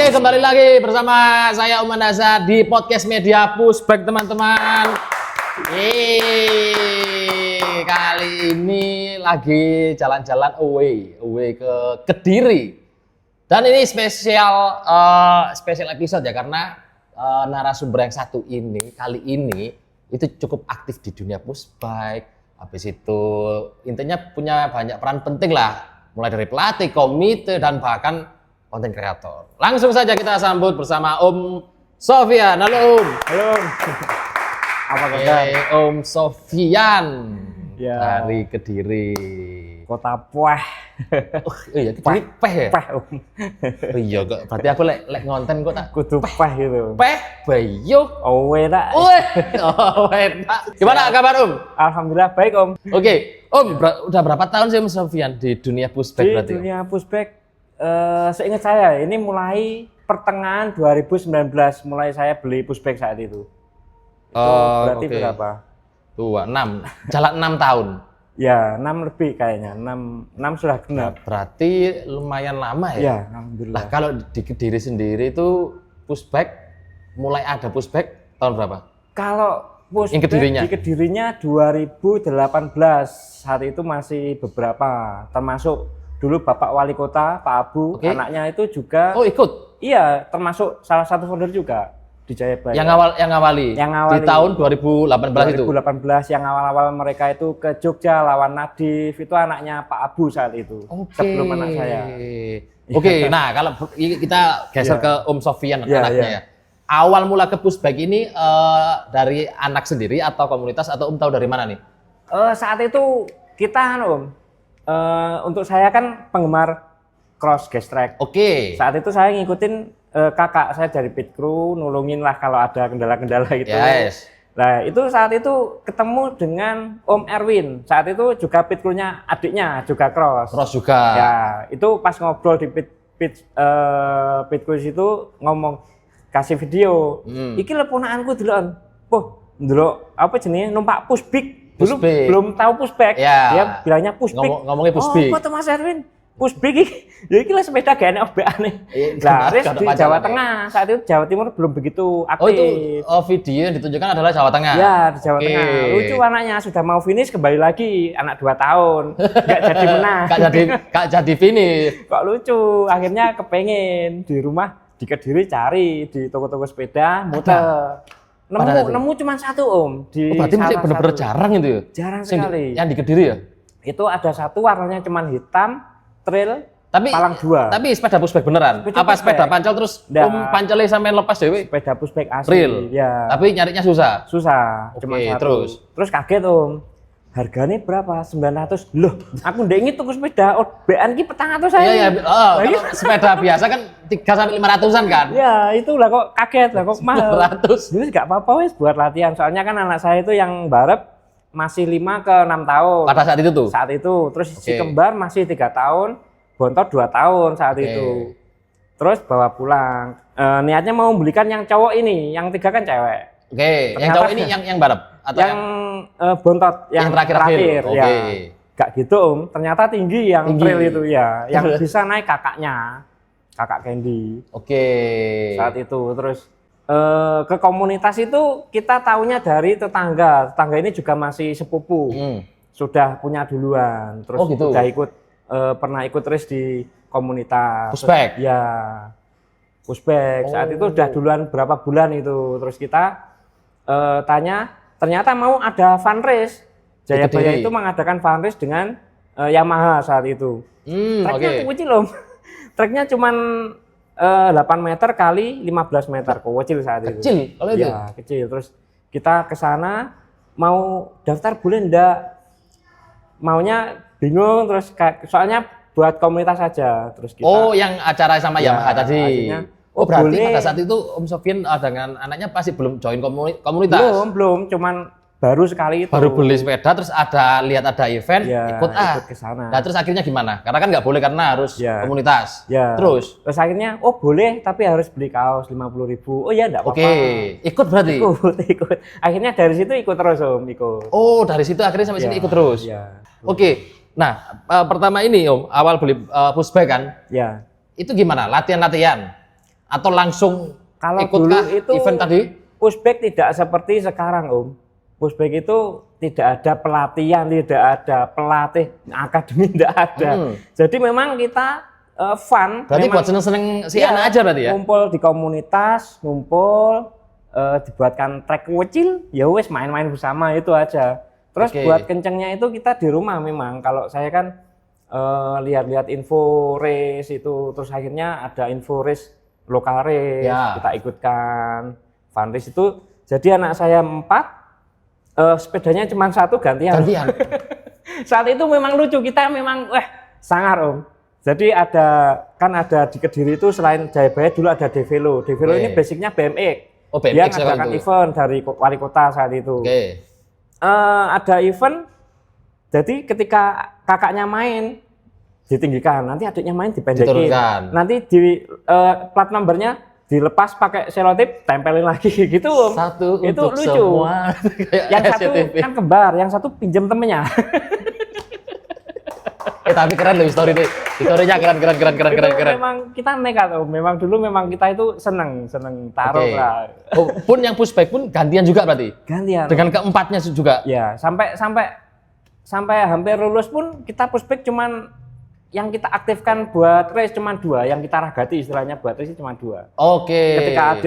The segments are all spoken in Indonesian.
Oke, kembali lagi bersama saya Om Mandasa di podcast Media Pushback, teman-teman. Kali ini lagi jalan-jalan away ke Kediri. Dan ini spesial episode ya, karena narasumber yang satu ini kali ini itu cukup aktif di dunia pushbike. Habis itu intinya punya banyak peran penting lah, mulai dari pelatih, komite, dan bahkan konten kreator. Langsung saja kita sambut bersama Om Sofyan. Halo Om. Halo Om. Apa kabar? Om Sofyan ya. Dari Kediri. Kota Peh. Oh iya, Kediri Peh ya? Peh Om. Oh iya, berarti aku lek ngonten kok tak kudu Peh gitu. Peh, Bayu. Oh enak. Gimana kabar Om? Alhamdulillah baik Om. Oke, Om udah berapa tahun sih Om Sofyan di dunia pushbike berarti? Di dunia pushbike, seingat saya ini mulai pertengahan 2019 mulai saya beli pushbike saat itu. Berarti berapa? 6. Jalan 6 tahun. Ya, 6 lebih kayaknya. 6 sudah genap. Berarti lumayan lama ya? Ya, alhamdulillah. Nah, kalau di Kediri sendiri itu pushbike mulai ada pushbike tahun berapa? Kalau pushbike di Kedirinya 2018. Saat itu masih beberapa, termasuk dulu Bapak Wali Kota, Pak Abu, anaknya itu juga. Oh ikut? Iya, termasuk salah satu founder juga di Jayabaya. Yang ngawali di tahun 2018 itu? 2018 yang awal-awal mereka itu ke Jogja lawan Nadif, itu anaknya Pak Abu saat itu. Sebelum anak saya. Nah kalau kita geser ke Om Sofyan anaknya ya. Awal mula ke pushbike ini dari anak sendiri atau komunitas atau Om tahu dari mana nih? Saat itu kita Om. Untuk saya kan penggemar cross gas track. Saat itu saya ngikutin kakak saya dari pit crew, nulungin lah kalau ada kendala-kendala gitu. Nah itu saat itu ketemu dengan Om Erwin. Saat itu juga pit crew-nya adiknya juga cross. Cross juga. Ya itu pas ngobrol di pit crew itu ngomong kasih video. Iki leponaanku deloken. Ndelok apa jenenge numpak pushbike. Dulu belum tahu pushbike, dia bilangnya pushbike. Ngomongnya pushbike. Oh, kok Mas Erwin? Pushbike ya iki lah sepeda gak enak obekane. Nah, di Jawa Tengah, saat itu Jawa Timur belum begitu aktif. Oh, itu video yang ditunjukkan adalah Jawa Tengah. Ya, di Jawa Tengah. Lucu anaknya, sudah mau finish kembali lagi, anak 2 tahun. Enggak jadi menang. Enggak jadi finish. Kok lucu, akhirnya kepengen di rumah di Kediri cari di toko-toko sepeda, muter. Nemu cuma satu Om. Berarti masih benar-benar jarang itu ya? Jarang sekali. Yang di Kediri ya? Itu ada satu warnanya cuma hitam, trail, palang 2. Tapi sepeda pushbike beneran? Apa sepeda pancel terus pancelnya sampai lepas dewe? Sepeda pushbike asli. Real? Ya. Tapi nyarinya susah? Susah, cuma satu. Terus kaget Om. Harganya berapa? 900. Loh, aku ndek ngitung sepeda OBN ki 400 saya. Iya, kalau sepeda biasa kan 3 sampai 500-an kan? Ya, itulah kok kaget lah kok mahal. 900. Ini enggak apa-apa wis buat latihan. Soalnya kan anak saya itu yang barep masih 5 ke 6 tahun. Pada saat itu tuh? Saat itu. Terus si kembar masih 3 tahun, bontot 2 tahun saat itu. Terus bawa pulang. Niatnya mau belikan yang cowok ini, yang 3 kan cewek. Yang cowok ini yang barep? Atau yang bontot yang terakhir ya. Gak gitu Om, ternyata tinggi yang trail itu ya, yang bisa naik kakaknya, kakak Candy. Saat itu terus ke komunitas itu kita taunya dari tetangga ini juga masih sepupu, sudah punya duluan, terus udah ikut pernah ikut race di komunitas. Pushbike? Ya, pushbike. Saat itu udah duluan berapa bulan itu, terus kita tanya. Ternyata mau ada fun race. Jayabaya itu mengadakan fun race dengan Yamaha saat itu. Treknya kecil loh. Treknya cuma 8 meter kali 15 meter. Kecil saat itu. Kecil? Kalau itu? Ya, kecil. Terus kita ke sana mau daftar boleh enggak? Maunya bingung terus soalnya buat komunitas saja. Terus kita, yang acara sama Yamaha tadi. Berarti boleh. Pada saat itu Om Sofyan dengan anaknya pasti belum join komunitas? Belum, cuman baru sekali itu. Baru beli sepeda, terus lihat ada event, ikut ke sana. Nah terus akhirnya gimana? Karena kan nggak boleh karena harus komunitas. Terus akhirnya, boleh tapi harus beli kaos 50.000. Oh ya enggak apa-apa. Ikut berarti? Ikut. Akhirnya dari situ ikut terus Om, ikut. Oh dari situ akhirnya sampai sini ikut terus? Nah pertama ini Om, awal beli pushbike kan? Itu gimana? Latihan-latihan? Atau langsung kalau ikut dulu itu event tadi? Pushback tidak seperti sekarang Om. Pushback itu tidak ada pelatihan, tidak ada pelatih, akademi tidak ada. Jadi memang kita fun. Berarti memang, buat seneng-seneng si anak aja berarti ya? Ngumpul di komunitas, dibuatkan trek kecil, ya wes main-main bersama itu aja. Terus buat kencengnya itu kita di rumah memang. Kalau saya kan lihat-lihat info race itu, terus akhirnya ada info race lokal race, kita ikutkan. Fun race itu, jadi anak saya 4, sepedanya cuma 1 gantian. Saat itu memang lucu, kita memang sangar Om. Jadi ada di Kediri itu selain Jayabaya dulu ada Develo. Develo ini basicnya BMX. Dia ngadakan event dari wali kota saat itu. Ada event, jadi ketika kakaknya main ditinggikan, nanti adiknya main dipendekin, nanti di plat nomornya dilepas pakai selotip, tempelin lagi gitu Om. Satu itu untuk lucu. Semua. Yang satu kan kembar, yang satu pinjam temennya. Tapi keren loh historinya keren. Memang kita nekat Om. Memang dulu kita itu seneng taruh lah. Pun yang pushback pun gantian juga berarti. Gantian. Dengan keempatnya juga. Ya, sampai hampir lulus pun kita pushback cuman yang kita aktifkan buat race cuma 2, yang kita ragati istilahnya buat race cuma 2. Ketika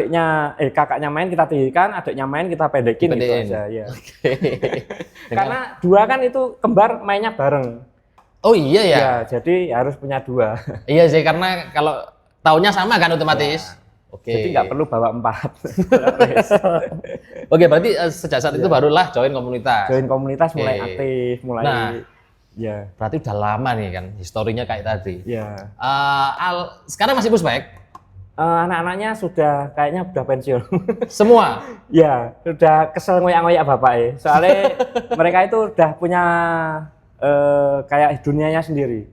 kakaknya main kita tinggikan, adiknya main kita pendekin gitu aja ya. Karena 2 kan itu kembar mainnya bareng. Oh iya ya. Ya, jadi harus punya 2. Iya sih, karena kalau tahunnya sama kan otomatis. Jadi nggak perlu bawa 4. Berarti sejak saat itu barulah join komunitas. Join komunitas mulai aktif, ya. Berarti udah lama nih kan historinya kayak tadi. Ya. Sekarang masih pushback? Anak-anaknya kayaknya udah pensiun. Semua? Ya, udah kesel ngoyak-ngoyak bapak Soalnya mereka itu udah punya kayak dunianya sendiri.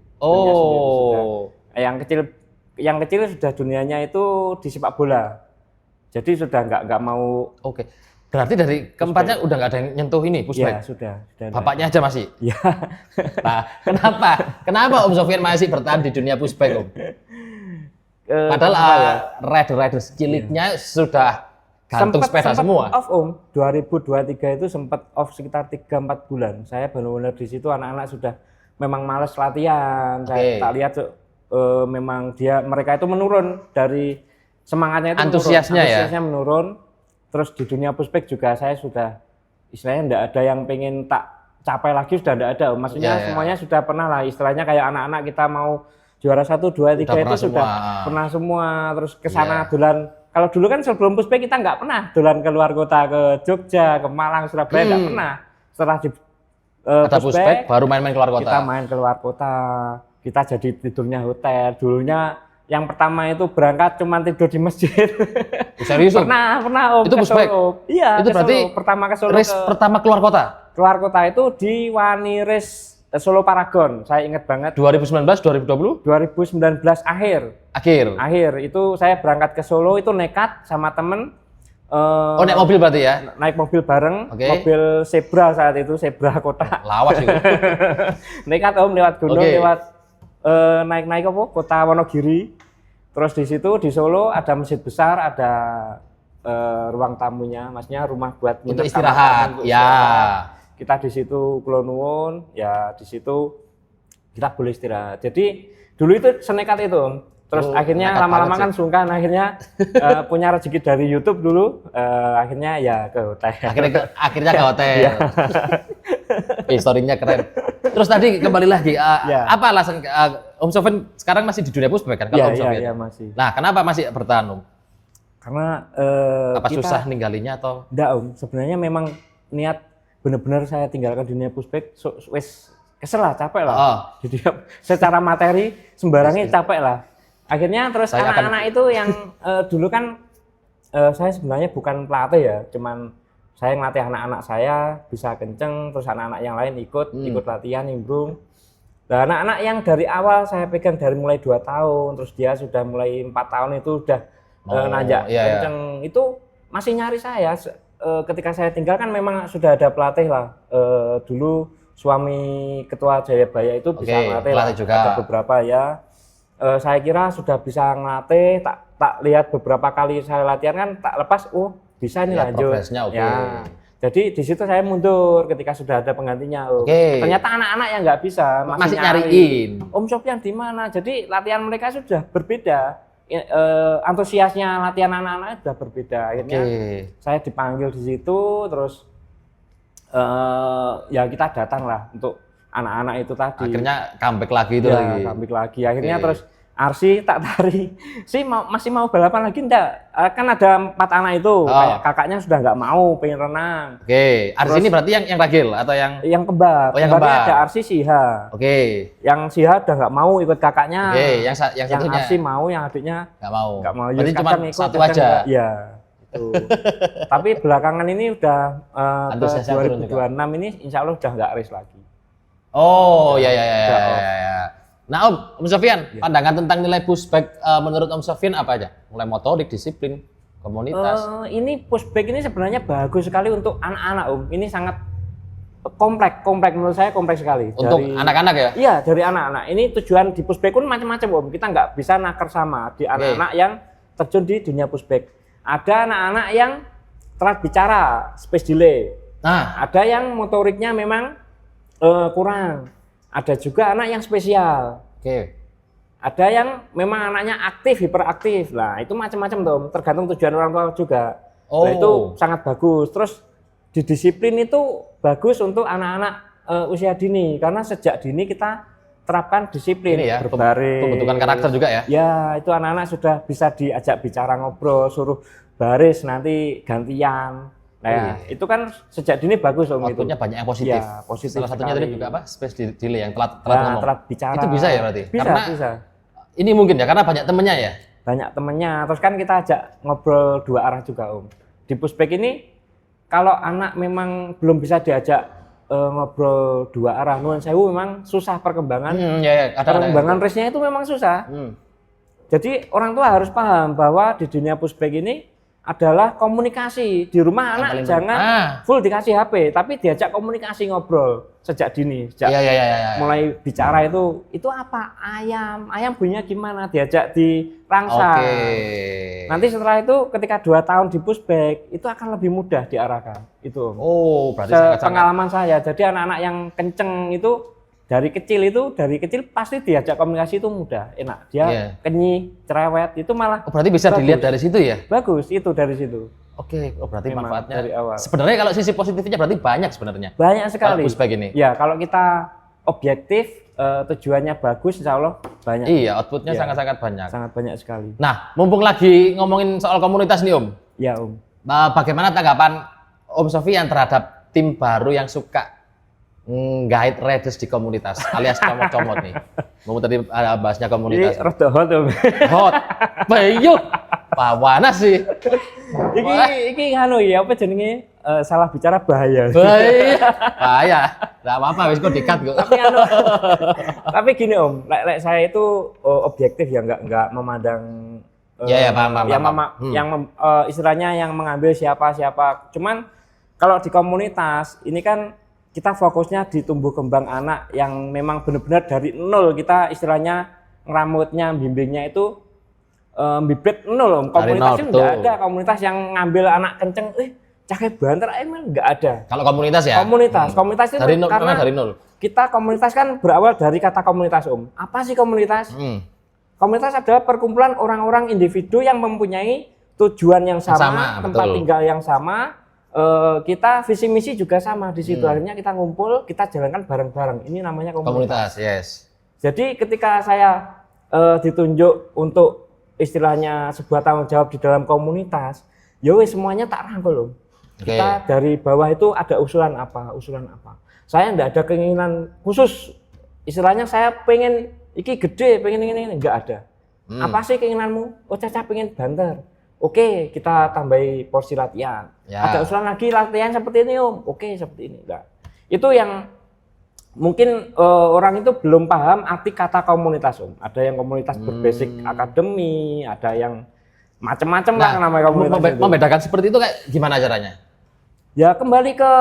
Yang kecil sudah dunianya itu di sepak bola. Jadi sudah nggak mau. Berarti dari keempatnya udah nggak ada yang nyentuh ini pushback? Ya, sudah. Bapaknya aja masih? Ya. Nah, kenapa Om Sofyan masih bertahan di dunia pushback Om? Padahal rider ciliknya sudah gantung sepeda semua. Off Om, 2023 itu sempat off sekitar 3-4 bulan. Saya benar-benar di situ anak-anak sudah memang malas latihan. Saya tak lihat memang mereka itu menurun dari semangatnya itu, antusiasnya menurun. Terus di dunia pushback juga saya sudah istilahnya enggak ada yang pengen tak capai lagi, sudah enggak ada. Maksudnya semuanya sudah pernah lah, istilahnya kayak anak-anak kita mau juara 1, 2, 3 itu sudah pernah semua. Terus ke sana dolan. Kalau dulu kan sebelum pushback kita nggak pernah dolan keluar kota, ke Jogja, ke Malang, Surabaya nggak pernah. Setelah di ada pushback baru main-main keluar kota. Kita main keluar kota, kita jadi tidurnya hotel. Dulunya yang pertama itu berangkat cuma tidur di masjid. Serius? Pernah Om. Itu pushback? Iya. Itu berarti pertama ke Solo. Race pertama keluar kota? Keluar kota itu di Wani Race Solo Paragon, saya ingat banget. 2019, 2020? 2019 akhir itu saya berangkat ke Solo itu nekat sama temen. Naik mobil berarti ya? Naik mobil bareng, mobil Zebra saat itu, Zebra kota. Lawas itu. Nekat Om, lewat gunung, lewat naik kota Wonogiri. Terus di situ di Solo ada masjid besar, ada ruang tamunya, maksudnya rumah buat untuk istirahat. Kita di situ kula nuwun, ya di situ kita boleh istirahat. Jadi dulu itu senekat itu. Terus akhirnya lama-lama kan sungkan, akhirnya punya rezeki dari YouTube dulu, akhirnya ya ke hotel. Akhirnya ke hotel. Historinya keren. Terus tadi kembali lagi, apa alasan Om Sofyan sekarang masih di dunia pushback kan? Iya, masih. Nah, kenapa masih bertahan Om? Karena apa susah ninggalinya atau? Enggak Om, sebenarnya memang niat benar-benar saya tinggalkan dunia pushback, wes kesel lah, capek lah. Jadi secara materi sembarangnya capek lah. Akhirnya terus anak-anak itu yang dulu kan saya sebenarnya bukan pelatih ya, cuman saya ngelatih anak-anak saya bisa kenceng, terus anak-anak yang lain ikut latihan nimbrung. Nah, anak-anak yang dari awal saya pegang dari mulai 2 tahun, terus dia sudah mulai 4 tahun itu udah nanjak kenceng, itu masih nyari saya. Ketika saya tinggal kan memang sudah ada pelatih lah. Dulu suami ketua Jayabaya itu bisa ngelatih lah. Juga. Ada beberapa ya. Saya kira sudah bisa ngelatih, tak lihat beberapa kali saya latihan kan, tak lepas, oh bisa nih lanjut. Progresnya oke. Ya. Jadi di situ saya mundur ketika sudah ada penggantinya. Ternyata anak-anak yang nggak bisa masih nyariin. Om Sofyan di mana? Jadi latihan mereka sudah berbeda. Antusiasnya latihan anak-anak sudah berbeda. Akhirnya saya dipanggil di situ, terus ya kita datang lah untuk anak-anak itu tadi. Akhirnya comeback lagi itu lagi. Comeback lagi. Akhirnya terus Arsi tak tarik, masih mau balapan lagi enggak? Kan ada 4 anak itu, kayak kakaknya sudah nggak mau, pengen renang. Arsi ini berarti yang ragil atau yang kembar? Yang kembarnya ada Arsi Siha. Yang Siha udah nggak mau ikut kakaknya. Yang satunya. Arsi mau, yang adiknya nggak mau. Berarti cuma satu aja. Iya. Itu. Tapi belakangan ini udah ke 2026 ini insya Allah udah nggak race lagi. Oh ya. Nah Om Sofyan, pandangan tentang nilai pushback menurut Om Sofyan apa aja? Mulai motorik, disiplin, komunitas. Ini pushback ini sebenarnya bagus sekali untuk anak-anak Om. Ini sangat kompleks menurut saya, kompleks sekali. Untuk anak-anak ya? Iya, dari anak-anak. Ini tujuan di pushback pun macam-macam Om. Kita nggak bisa nakar sama di anak-anak yang terjun di dunia pushback. Ada anak-anak yang telat bicara, space delay. Nah, ada yang motoriknya memang kurang. Ada juga anak yang spesial. Ada yang memang anaknya aktif, hiperaktif. Nah, itu macam-macam tuh, tergantung tujuan orang tua juga. Nah, itu sangat bagus. Terus di disiplin itu bagus untuk anak-anak usia dini, karena sejak dini kita terapkan disiplin. Ini ya, berbaris. Pembentukan karakter juga ya? Ya, itu anak-anak sudah bisa diajak bicara, ngobrol, suruh baris nanti gantian. Nah, itu kan sejak dini bagus Om. Outputnya banyak yang positif. Ya, positif. Salah satunya tadi juga apa? Space delay yang telat ngomong. Telat bicara. Itu bisa ya berarti? Bisa. Ini mungkin ya, karena banyak temennya ya? Banyak temennya. Terus kan kita ajak ngobrol 2 arah juga Om. Di pushback ini, kalau anak memang belum bisa diajak ngobrol 2 arah, nuwun sewu memang susah perkembangan. Perkembangan race-nya itu memang susah. Jadi orang tua harus paham bahwa di dunia pushback ini adalah komunikasi. Di rumah anak jangan full dikasih HP, tapi diajak komunikasi, ngobrol sejak dini. Sejak mulai bicara itu apa? Ayam bunyinya gimana? Diajak dirangsang. Nanti setelah itu ketika 2 tahun di pushback itu akan lebih mudah diarahkan. Itu. Berarti pengalaman saya. Jadi anak-anak yang kenceng itu dari kecil pasti diajak komunikasi itu mudah, enak. Dia kenyih, cerewet, itu malah berarti bisa dilihat dari situ ya? Bagus, itu dari situ. Berarti memang manfaatnya dari awal. Sebenarnya kalau sisi positifnya berarti banyak sebenarnya. Banyak sekali. Kalau pushback ini. Ya, kalau kita objektif, tujuannya bagus, insya Allah banyak. Iya, outputnya sangat-sangat banyak. Sangat banyak sekali. Nah, mumpung lagi ngomongin soal komunitas nih Om. Ya Om. Bagaimana tanggapan Om Sofyan terhadap tim baru yang suka guide riders di komunitas alias comot-comot nih. Mau tadi bahasnya komunitas. Ini rada hot Om. Hot. Bayu. Pawana sih. Iki nganu ya, apa jenenge? Salah bicara bahaya. Bahaya. Enggak apa-apa wis kok dikat kok. Tapi gini Om, lek saya itu objektif ya, enggak memandang paham. Yang istilahnya yang mengambil siapa. Cuman kalau di komunitas ini kan kita fokusnya di tumbuh kembang anak yang memang benar-benar dari nol. Kita istilahnya ngeramutnya, bimbingnya itu bibit nol Om. Komunitas itu enggak ada komunitas yang ngambil anak kenceng, cakep banter, emang enggak ada. Kalau komunitas ya? Komunitas itu dari nol, karena dari nol. Kita komunitas kan berawal dari kata komunitas Om. Apa sih komunitas? Komunitas adalah perkumpulan orang-orang individu yang mempunyai tujuan yang sama, tempat tinggal yang sama. Kita visi misi juga sama di situ. Akhirnya kita ngumpul, kita jalankan bareng-bareng. Ini namanya komunitas. Jadi ketika saya ditunjuk untuk istilahnya sebuah tanggung jawab di dalam komunitas, semuanya tak rangkul Om. Kita dari bawah itu ada usulan apa. Saya enggak ada keinginan khusus. Istilahnya saya pengen iki gede, pengen ini, enggak ada. Apa sih keinginanmu? Caca pengen banter. Oke, kita tambahi porsi latihan. Ada usulan lagi latihan seperti ini Om. Oke, seperti ini. Enggak. Itu yang mungkin orang itu belum paham arti kata komunitas Om. Ada yang komunitas berbasic akademi, ada yang macam-macam lah namanya komunitas. Membedakan seperti itu kayak gimana caranya? Ya kembali ke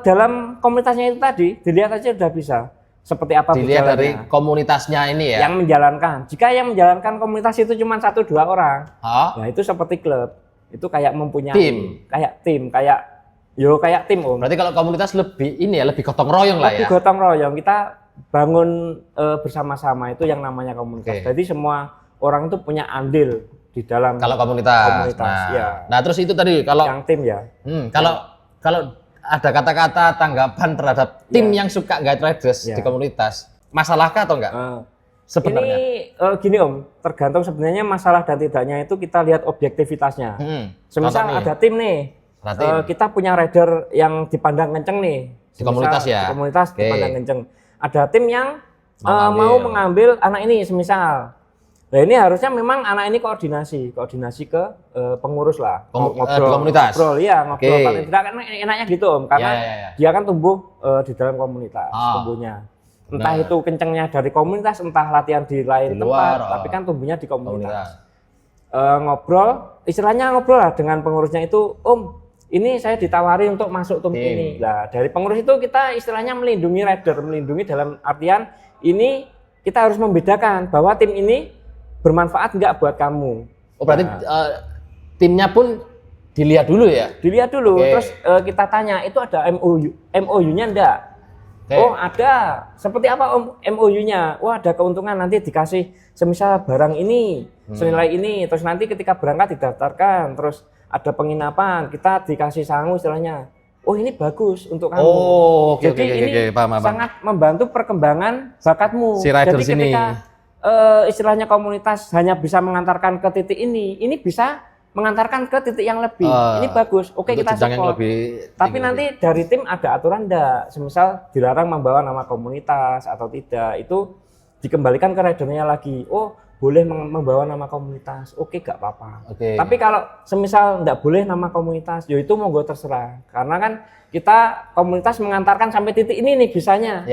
dalam komunitasnya itu tadi, dilihat aja udah bisa. seperti apa dilihat dari komunitasnya ini ya. Yang menjalankan. Jika yang menjalankan komunitas itu cuma 1-2 orang, nah itu seperti klub. Itu kayak mempunyai tim, kayak tim Om. Berarti kalau komunitas lebih ini ya, lebih gotong royong lah ya. Lebih gotong royong. Kita bangun bersama-sama itu yang namanya komunitas. Jadi semua orang itu punya andil di dalam kalau komunitas. Nah, terus itu tadi kalau yang tim ya. Kalau ada kata-kata tanggapan terhadap tim yang suka guide riders di komunitas, masalahkah atau enggak? Sebenarnya ini gini Om, tergantung sebenarnya masalah dan tidaknya itu kita lihat objektivitasnya. Semisal ada tim nih, kita punya rider yang dipandang kenceng nih di komunitas ya. Di komunitas dipandang kenceng. Ada tim yang mau mengambil anak ini semisal. Nah ini harusnya memang anak ini koordinasi ke pengurus lah, ngobrol paling tidak kan enaknya gitu Om, karena dia kan tumbuh di dalam komunitas tumbuhnya, entah itu kencengnya dari komunitas, entah latihan di lain tempat, tapi kan tumbuhnya di komunitas. Istilahnya ngobrol lah dengan pengurusnya itu, Om ini saya ditawari untuk masuk tim ini. Nah dari pengurus itu kita istilahnya melindungi rider, melindungi dalam artian ini kita harus membedakan bahwa tim ini bermanfaat enggak buat kamu. Oh berarti timnya pun dilihat dulu ya? Dilihat dulu, terus kita tanya itu ada MOU-nya enggak? Oh ada. Seperti apa MOU-nya? Wah ada keuntungan nanti dikasih semisal barang ini, senilai ini, terus nanti ketika berangkat didaftarkan, terus ada penginapan, kita dikasih sangu istilahnya. Oh ini bagus untuk kamu. Oh jadi ini sangat membantu perkembangan bakatmu. Si rider jadi ketika istilahnya komunitas hanya bisa mengantarkan ke titik ini bisa mengantarkan ke titik yang lebih. Ini bagus. Oke, kita support. Tapi nanti dari tim ada aturan enggak? Semisal dilarang membawa nama komunitas atau tidak, itu dikembalikan ke ridernya lagi. Oh, boleh membawa nama komunitas. Oke, enggak apa-apa. Tapi kalau semisal enggak boleh nama komunitas, ya itu monggo terserah. Karena kan kita komunitas mengantarkan sampai titik ini nih bisanya.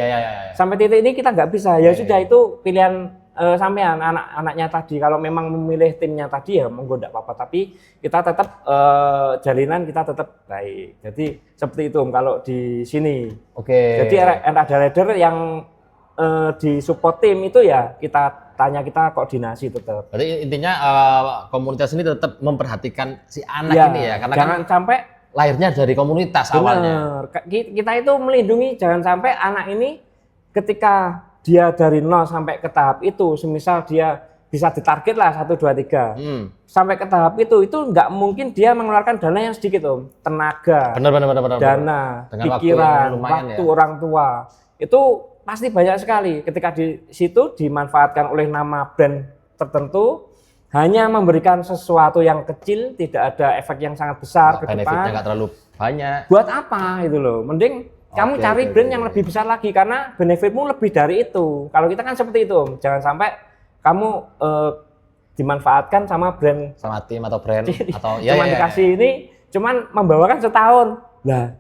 Sampai titik ini kita nggak bisa. Ya sudah itu pilihan sampean anak-anaknya tadi. Kalau memang memilih timnya tadi ya monggo enggak apa-apa, tapi kita tetap jalinan kita tetap baik. Jadi seperti itu Om kalau di sini. Jadi ada rider yang di support tim itu ya kita koordinasi tetap. Berarti intinya komunitas ini tetap memperhatikan si anak ini ya, karena jangan sampai lahirnya dari komunitas awalnya. Kita itu melindungi jangan sampai anak ini ketika dia dari 0 sampai ke tahap itu, semisal dia bisa ditarget lah 1, 2, 3 sampai ke tahap itu nggak mungkin dia mengeluarkan dana yang sedikit Om, tenaga, dana, pikiran, waktu orang tua itu pasti banyak sekali. Ketika di situ dimanfaatkan oleh nama brand tertentu, hanya memberikan sesuatu yang kecil, tidak ada efek yang sangat besar ke depan. Benefitnya nggak terlalu banyak. Buat apa itu loh? Mending kamu cari brand yang lebih besar lagi karena benefitmu lebih dari itu. Kalau kita kan seperti itu, Om. Jangan sampai kamu dimanfaatkan sama brand, sama tim atau brand atau cuman dikasih ini, cuman membawakan setahun. Nah,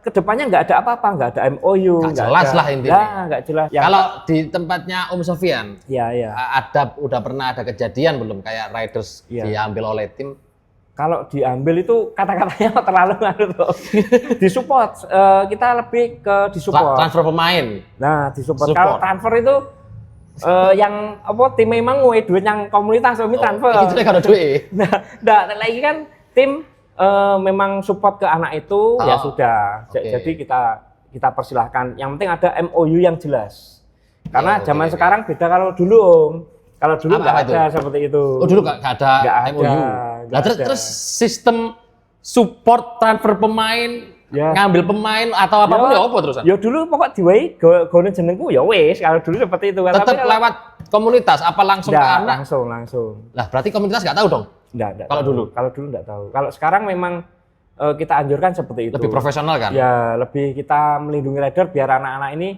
kedepannya nggak ada apa-apa, nggak ada MOU, nggak jelas lah intinya. Nggak jelas. Kalau di tempatnya Om Sofyan, udah pernah ada kejadian belum kayak riders diambil oleh tim? Kalau diambil itu kata-katanya terlalu disupport. Kita lebih ke disupport. Transfer pemain. Nah, disupport. Kalau transfer itu yang apa tim memang ngwe duit yang komunitas transfer. Itu kalau duit. Nah, lagi kan tim memang support ke anak itu ya sudah. Jadi kita persilahkan. Yang penting ada MOU yang jelas. Karena zaman sekarang beda kalau dulu Om. Kalau dulu nggak ada seperti itu. Oh dulu nggak ada MOU. Nah, terus sistem support transfer pemain, ngambil pemain atau apapun ya apa terusan? Ya dulu pokok diwai gone jenengku ya wis. Kalau dulu seperti itu. Tetap lewat komunitas apa langsung ke anak? Langsung. Lah berarti komunitas nggak tahu dong? Nggak. Kalau dulu nggak tahu. Kalau sekarang memang kita anjurkan seperti itu. Lebih profesional kan? Ya lebih kita melindungi rider biar anak-anak ini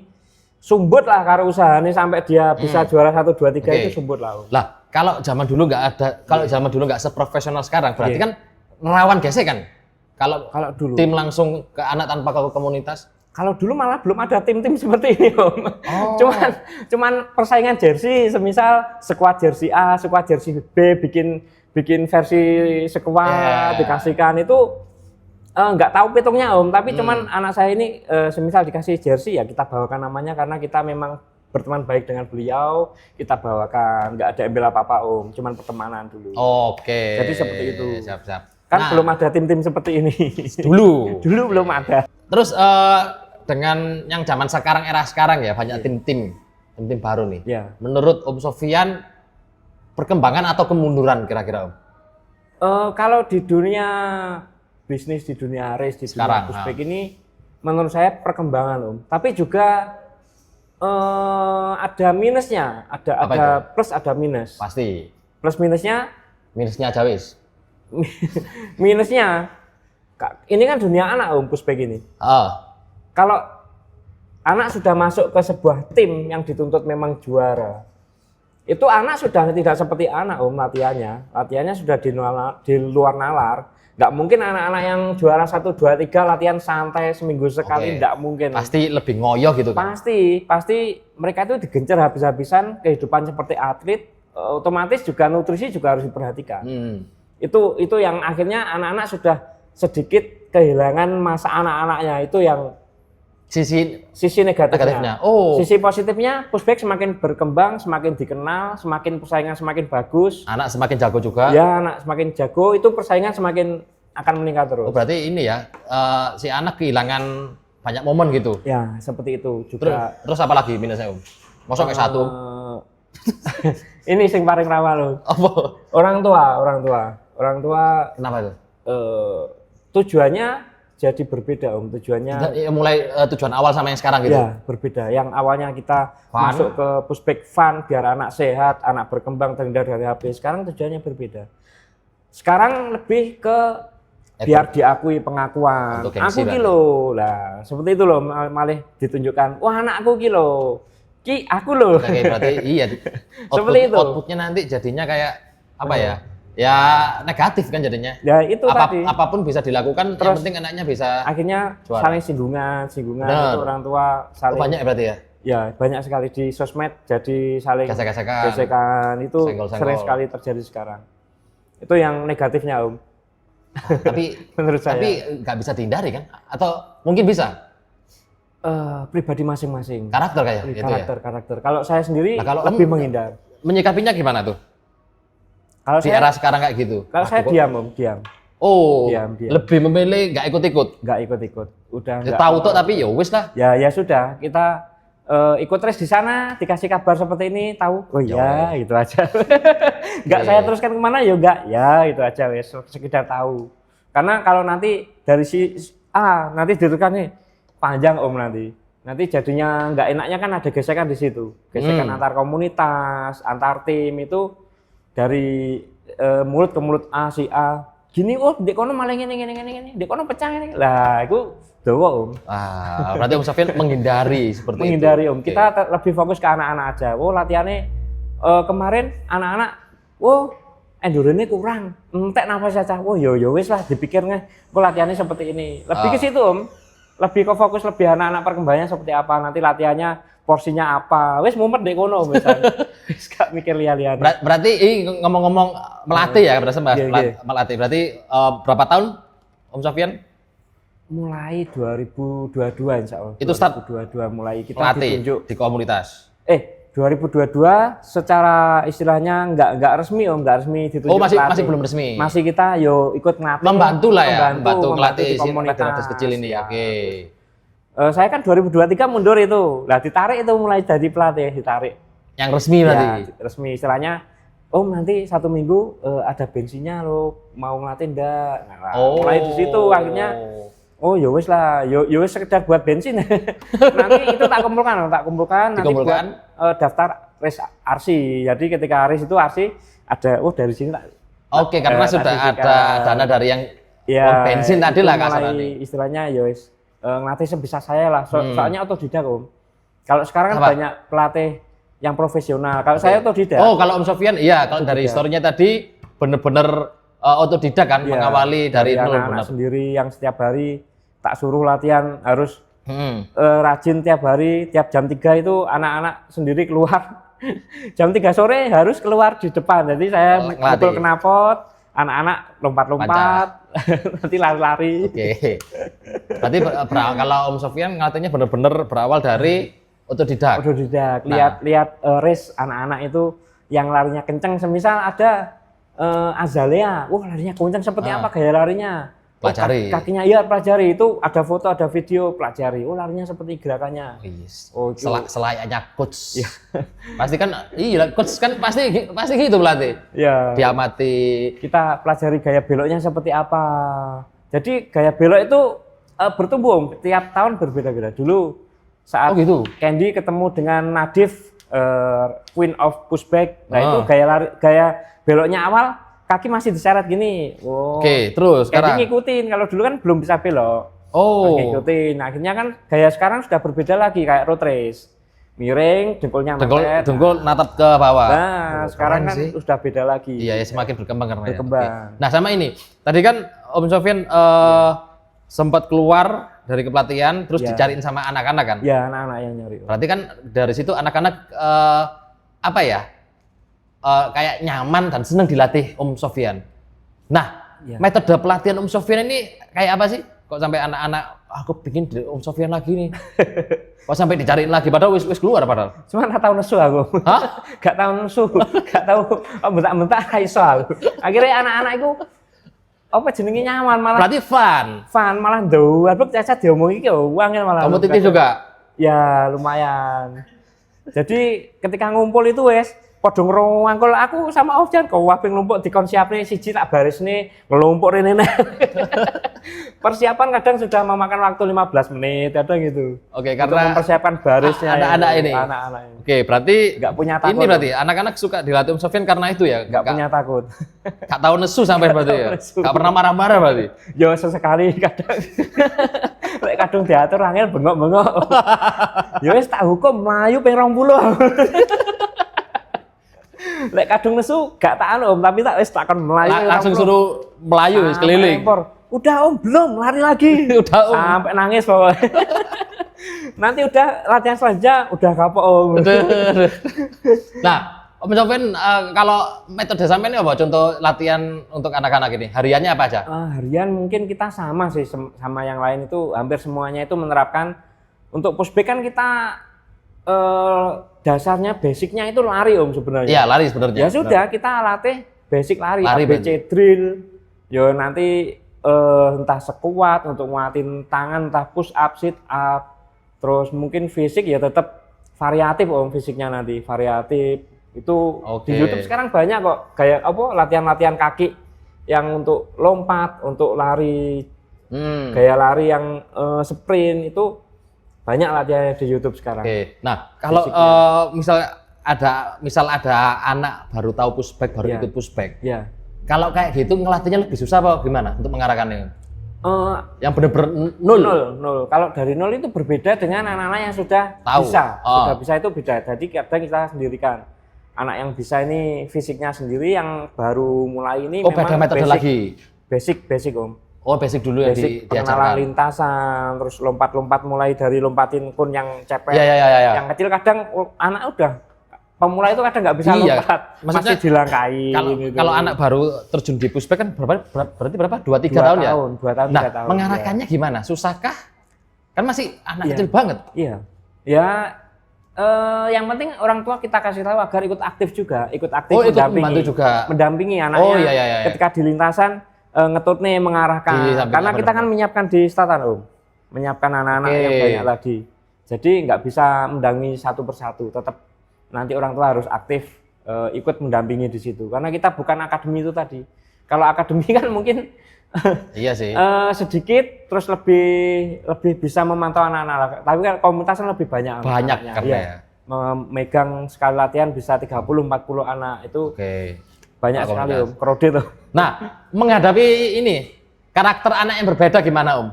sumbut lah karo usahanya sampai dia bisa juara 1, 2, 3 itu sumbut lah. Lah kalau zaman dulu nggak ada, kalau zaman dulu nggak seprofesional sekarang, berarti kan rawan gesek kan? Kalau dulu tim langsung ke anak tanpa ke komunitas? Kalau dulu malah belum ada tim-tim seperti ini Om. Cuman persaingan jersey, semisal squad jersey A, squad jersey B bikin versi squad dikasihkan itu Nggak tahu pitungnya Om, tapi cuman anak saya ini semisal dikasih jersey ya kita bawakan namanya karena kita memang berteman baik dengan beliau, kita bawakan, nggak ada embel apa-apa Om, cuman pertemanan dulu. Oke. Jadi seperti itu. Siap. Kan belum ada tim-tim seperti ini. Dulu belum ada. Terus dengan yang zaman sekarang, era sekarang ya banyak tim-tim baru nih. Ya. Menurut Om Sofyan perkembangan atau kemunduran kira-kira Om? Kalau di dunia bisnis, di dunia race, di dunia pushback ini menurut saya perkembangan Om. Tapi juga ada minusnya, ada plus ada minus. Pasti. Plus minusnya aja wis. Minusnya ini kan dunia anak Om pushback ini. Kalau anak sudah masuk ke sebuah tim yang dituntut memang juara, itu anak sudah tidak seperti anak Om latihannya sudah di luar nalar. Nggak mungkin anak-anak yang juara 1, 2, 3 latihan santai seminggu sekali, nggak mungkin. Pasti lebih ngoyo gitu kan? Pasti mereka itu digencar habis-habisan kehidupan seperti atlet, otomatis juga nutrisi juga harus diperhatikan. Itu yang akhirnya anak-anak sudah sedikit kehilangan masa anak-anaknya, itu yang sisi negatifnya. Sisi positifnya pushback semakin berkembang, semakin dikenal, semakin persaingan semakin bagus. Anak semakin jago juga. Ya, anak semakin jago, itu persaingan semakin akan meningkat terus. Berarti ini ya, si anak kehilangan banyak momen gitu. Ya, seperti itu juga. Terus apa lagi minusnya Om? Mosok kayak satu. Ini sing paling rawa loh. Apa? Orang tua. Kenapa itu? Tujuannya jadi berbeda Om, tujuannya mulai tujuan awal sama yang sekarang gitu. Ya, berbeda. Yang awalnya kita masuk ke pushback fun biar anak sehat, anak berkembang terhindar dari HP. Sekarang tujuannya berbeda. Sekarang lebih ke biar diakui pengakuan. Aku kilo. Lah, seperti itu loh malah ditunjukkan. Wah, anakku kilo. Aku loh. Berarti iya. Seperti itu. Outputnya nanti jadinya kayak apa ya? Ya negatif kan jadinya. Ya itu tadi. Apapun bisa dilakukan, terus, yang penting anaknya bisa akhirnya juara. Saling singgungan itu orang tua saling. Banyak berarti ya? Ya banyak sekali di sosmed, jadi saling gesek-gesekan itu sering sekali terjadi sekarang. Itu yang negatifnya Om. Tapi menurut saya. Tapi nggak bisa dihindari kan? Atau mungkin bisa? Pribadi masing-masing. Karakter kayak gitu ya? Karakter. Kalau saya sendiri lebih menghindar. Menyikapinya gimana tuh? Kalau di era sekarang kayak gitu. Kalau saya diam Om, diam. Diam. Lebih memilih nggak ikut-ikut. Udah nggak. Tahu tuh tapi ya wis lah. Ya sudah, kita ikut race di sana, dikasih kabar seperti ini, tahu. Oh iya, gitu aja. Nggak saya teruskan kemana ya enggak. Ya itu aja wis, sekedar tahu. Karena kalau nanti dari nanti diteruskan nih panjang Om nanti. Nanti jadinya nggak enaknya kan ada gesekan di situ. Gesekan antar komunitas, antar tim itu dari mulut ke mulut si A gini di kono malah ngene di kono pecah ngene lah itu dawa Om. Berarti Om Sofyan menghindari seperti menghindari itu. Om kita lebih fokus ke anak-anak aja. Latihannya kemarin anak-anak endurance kurang entek nafas saja. Yo wis lah dipikirnya latihannya seperti ini lebih ke situ Om, lebih ke fokus lebih anak-anak perkembangannya seperti apa, nanti latihannya porsinya apa, wis mumet deh kono misalnya. Wis gak mikir lihat-lihat. Berarti ini ngomong-ngomong melatih ya, berarti melatih. Berarti berapa tahun Om Sofyan? Mulai 2022 insya Allah. Itu start 2022 mulai kita melatih ditunjuk di komunitas. 2022 secara istilahnya nggak resmi Om, nggak resmi ditunjuk. Masih belum resmi. Masih kita ikut ngelatih. Membantu lah ya, membantu ngelatih komunitas kecil ini. Ya. Oke. Saya kan 2023 mundur itu, lah ditarik itu mulai jadi pelatih, ditarik. Yang resmi berarti? Ya, resmi istilahnya, nanti 1 minggu ada bensinnya lo mau ngelatih enggak? Nah, mulai di situ akhirnya, ya wis lah, ya wis sekedar buat bensin. Nanti itu tak kumpulkan nanti buat daftar race RC. Jadi ketika race itu RC ada, dari sini tak. Oke, karena sudah ada dana dari yang bensin tadi lah kasarnya. Istilahnya ya wis. Ngelatih sebisa saya lah, soalnya otodidak Om. Kalau sekarang kan banyak pelatih yang profesional, kalau saya otodidak. Kalau Om Sofyan iya, kalau dari historinya tadi bener-bener otodidak kan, mengawali dari anak-anak sendiri yang setiap hari tak suruh latihan harus rajin tiap hari, tiap jam 3 itu anak-anak sendiri keluar. Jam 3 sore harus keluar di depan, jadi saya pukul knalpot, anak-anak lompat-lompat, nanti lari-lari. Oke. Berarti kalau Om Sofyan ngelatihnya benar-benar berawal dari otodidak. Otodidak. Lihat race anak-anak itu yang larinya kenceng. Semisal ada Azalea, wah larinya kenceng seperti apa gaya larinya? Pelajari. Kakinya ya pelajari, itu ada foto, ada video, pelajari. Oh larinya seperti gerakannya. Yes. Oh, selayaknya coach. Pasti kan, iya coach kan pasti gitu pelatih. Ya. Diamati. Kita pelajari gaya beloknya seperti apa. Jadi gaya belok itu bertumbuh Om. Tiap tahun berbeda-beda. Dulu saat gitu. Candy ketemu dengan Nadif, Queen of Pushback. Nah itu gaya beloknya awal. Kaki masih diseret gini. Oke, terus sekarang ngikutin. Kalau dulu kan belum bisa belok. Ngikutin. Nah, akhirnya kan gaya sekarang sudah berbeda lagi kayak road race. Miring, dengkulnya mepet. Dengkul natap ke bawah. Nah, sekarang kan sudah beda lagi. Iya, ya semakin berkembang karena berkembang. Nah, sama ini. Tadi kan Om Sofyan sempat keluar dari kepelatihan terus dicariin sama anak-anak kan? Iya, anak-anak yang nyari. Berarti kan dari situ anak-anak apa ya? Kayak nyaman dan senang dilatih Om Sofyan. Nah, metode pelatihan Om Sofyan ini kayak apa sih? Kok sampai anak-anak aku bikin Om Sofyan lagi nih? Kok sampai dicariin lagi? Padahal wis keluar padahal. Cuma nggak tahu nesu aku. Hah? Gak tahu nesu, gak tahu bentak-bentak iso aku. Akhirnya anak-anak itu apa jenenge nyaman malah. Berarti fun. Malah nduwar cacat diomongi ki wangel malah. Kompetitif juga. Ya, lumayan. Jadi ketika ngumpul itu wes padha ngrangkul aku sama Ofjan kok wabeng numpuk dikon siapne siji tak barisne ngelumpuk rene. Persiapan kadang sudah memakan waktu 15 menit kadang gitu. Oke, karena mempersiapkan barisnya anak-anak ini. Anak-anak ini. Oke, berarti enggak punya takut. Ini berarti anak-anak suka dilatih Om Sofyan karena itu ya? Enggak punya takut. Enggak tahu nesu sampai berarti ya. Enggak pernah marah-marah berarti. Ya sesekali kadang. Lek kadung diatur angel bengok-bengok. Ya wis tak hukum mlayu ping 20. Lek kadung nesu gak tak Om, tapi tak wis takon melayu. Langsung suruh melayu wis keliling. Udah Om, belum, lari lagi. Udah Om. Sampai nangis pokoknya. Nanti udah latihan selanjutnya udah kapok Om. Nah, Om Sofyan kalau metode sampean apa contoh latihan untuk anak-anak ini? Hariannya apa aja? Harian mungkin kita sama sih sama yang lain itu hampir semuanya itu menerapkan untuk pushback kan kita dasarnya basicnya itu lari Om sebenarnya. Iya lari sebenarnya. Ya sudah kita latih basic lari ABC drill. Yo nanti entah sekuat untuk nguatin tangan, entah push up, sit up. Terus mungkin fisik ya tetap variatif Om fisiknya nanti variatif. Itu di YouTube sekarang banyak kok kayak apa latihan-latihan kaki yang untuk lompat, untuk lari. Gaya lari yang sprint itu banyak latihan di YouTube sekarang. Oke. Nah, kalau misal ada anak baru tahu pushback, baru ikut pushback. Iya. Kalau kayak gitu ngelatihnya lebih susah apa gimana untuk mengarahkannya? Yang benar-benar nol. Kalau dari nol itu berbeda dengan anak-anak yang sudah tahu. Sudah bisa itu beda. Jadi kadang kita sendirikan. Anak yang bisa ini fisiknya sendiri, yang baru mulai ini memang beda metode lagi. Basic Om. Basic dulu yang pengenalan lintasan, terus lompat-lompat mulai dari lompatin kun yang cepet, yang kecil kadang anak udah pemula itu kadang nggak bisa lompat, masih dilangkai. Kalau anak baru terjun di pushback kan berarti berapa? 2-3 tahun ya? 2 tahun, 3 tahun. Mengarahkannya gimana? Susahkah? Kan masih anak kecil banget. Iya. Ya, yang penting orang tua kita kasih tahu agar ikut aktif juga, ikut mendampingi anaknya ketika di lintasan. Ngetut nih mengarahkan karena kita kan menyiapkan di startan Om, menyiapkan anak-anak yang banyak lagi, jadi nggak bisa mendampingi satu persatu, tetap nanti orang tua harus aktif ikut mendampingi di situ karena kita bukan akademi itu tadi. Kalau akademi kan mungkin iya sih sedikit terus lebih bisa memantau anak-anak, tapi kan komunitas lebih banyak ya. Memegang sekali latihan bisa 30-40 anak itu. Banyak sekali Om, kredit tuh. Nah, menghadapi ini karakter anak yang berbeda gimana Om?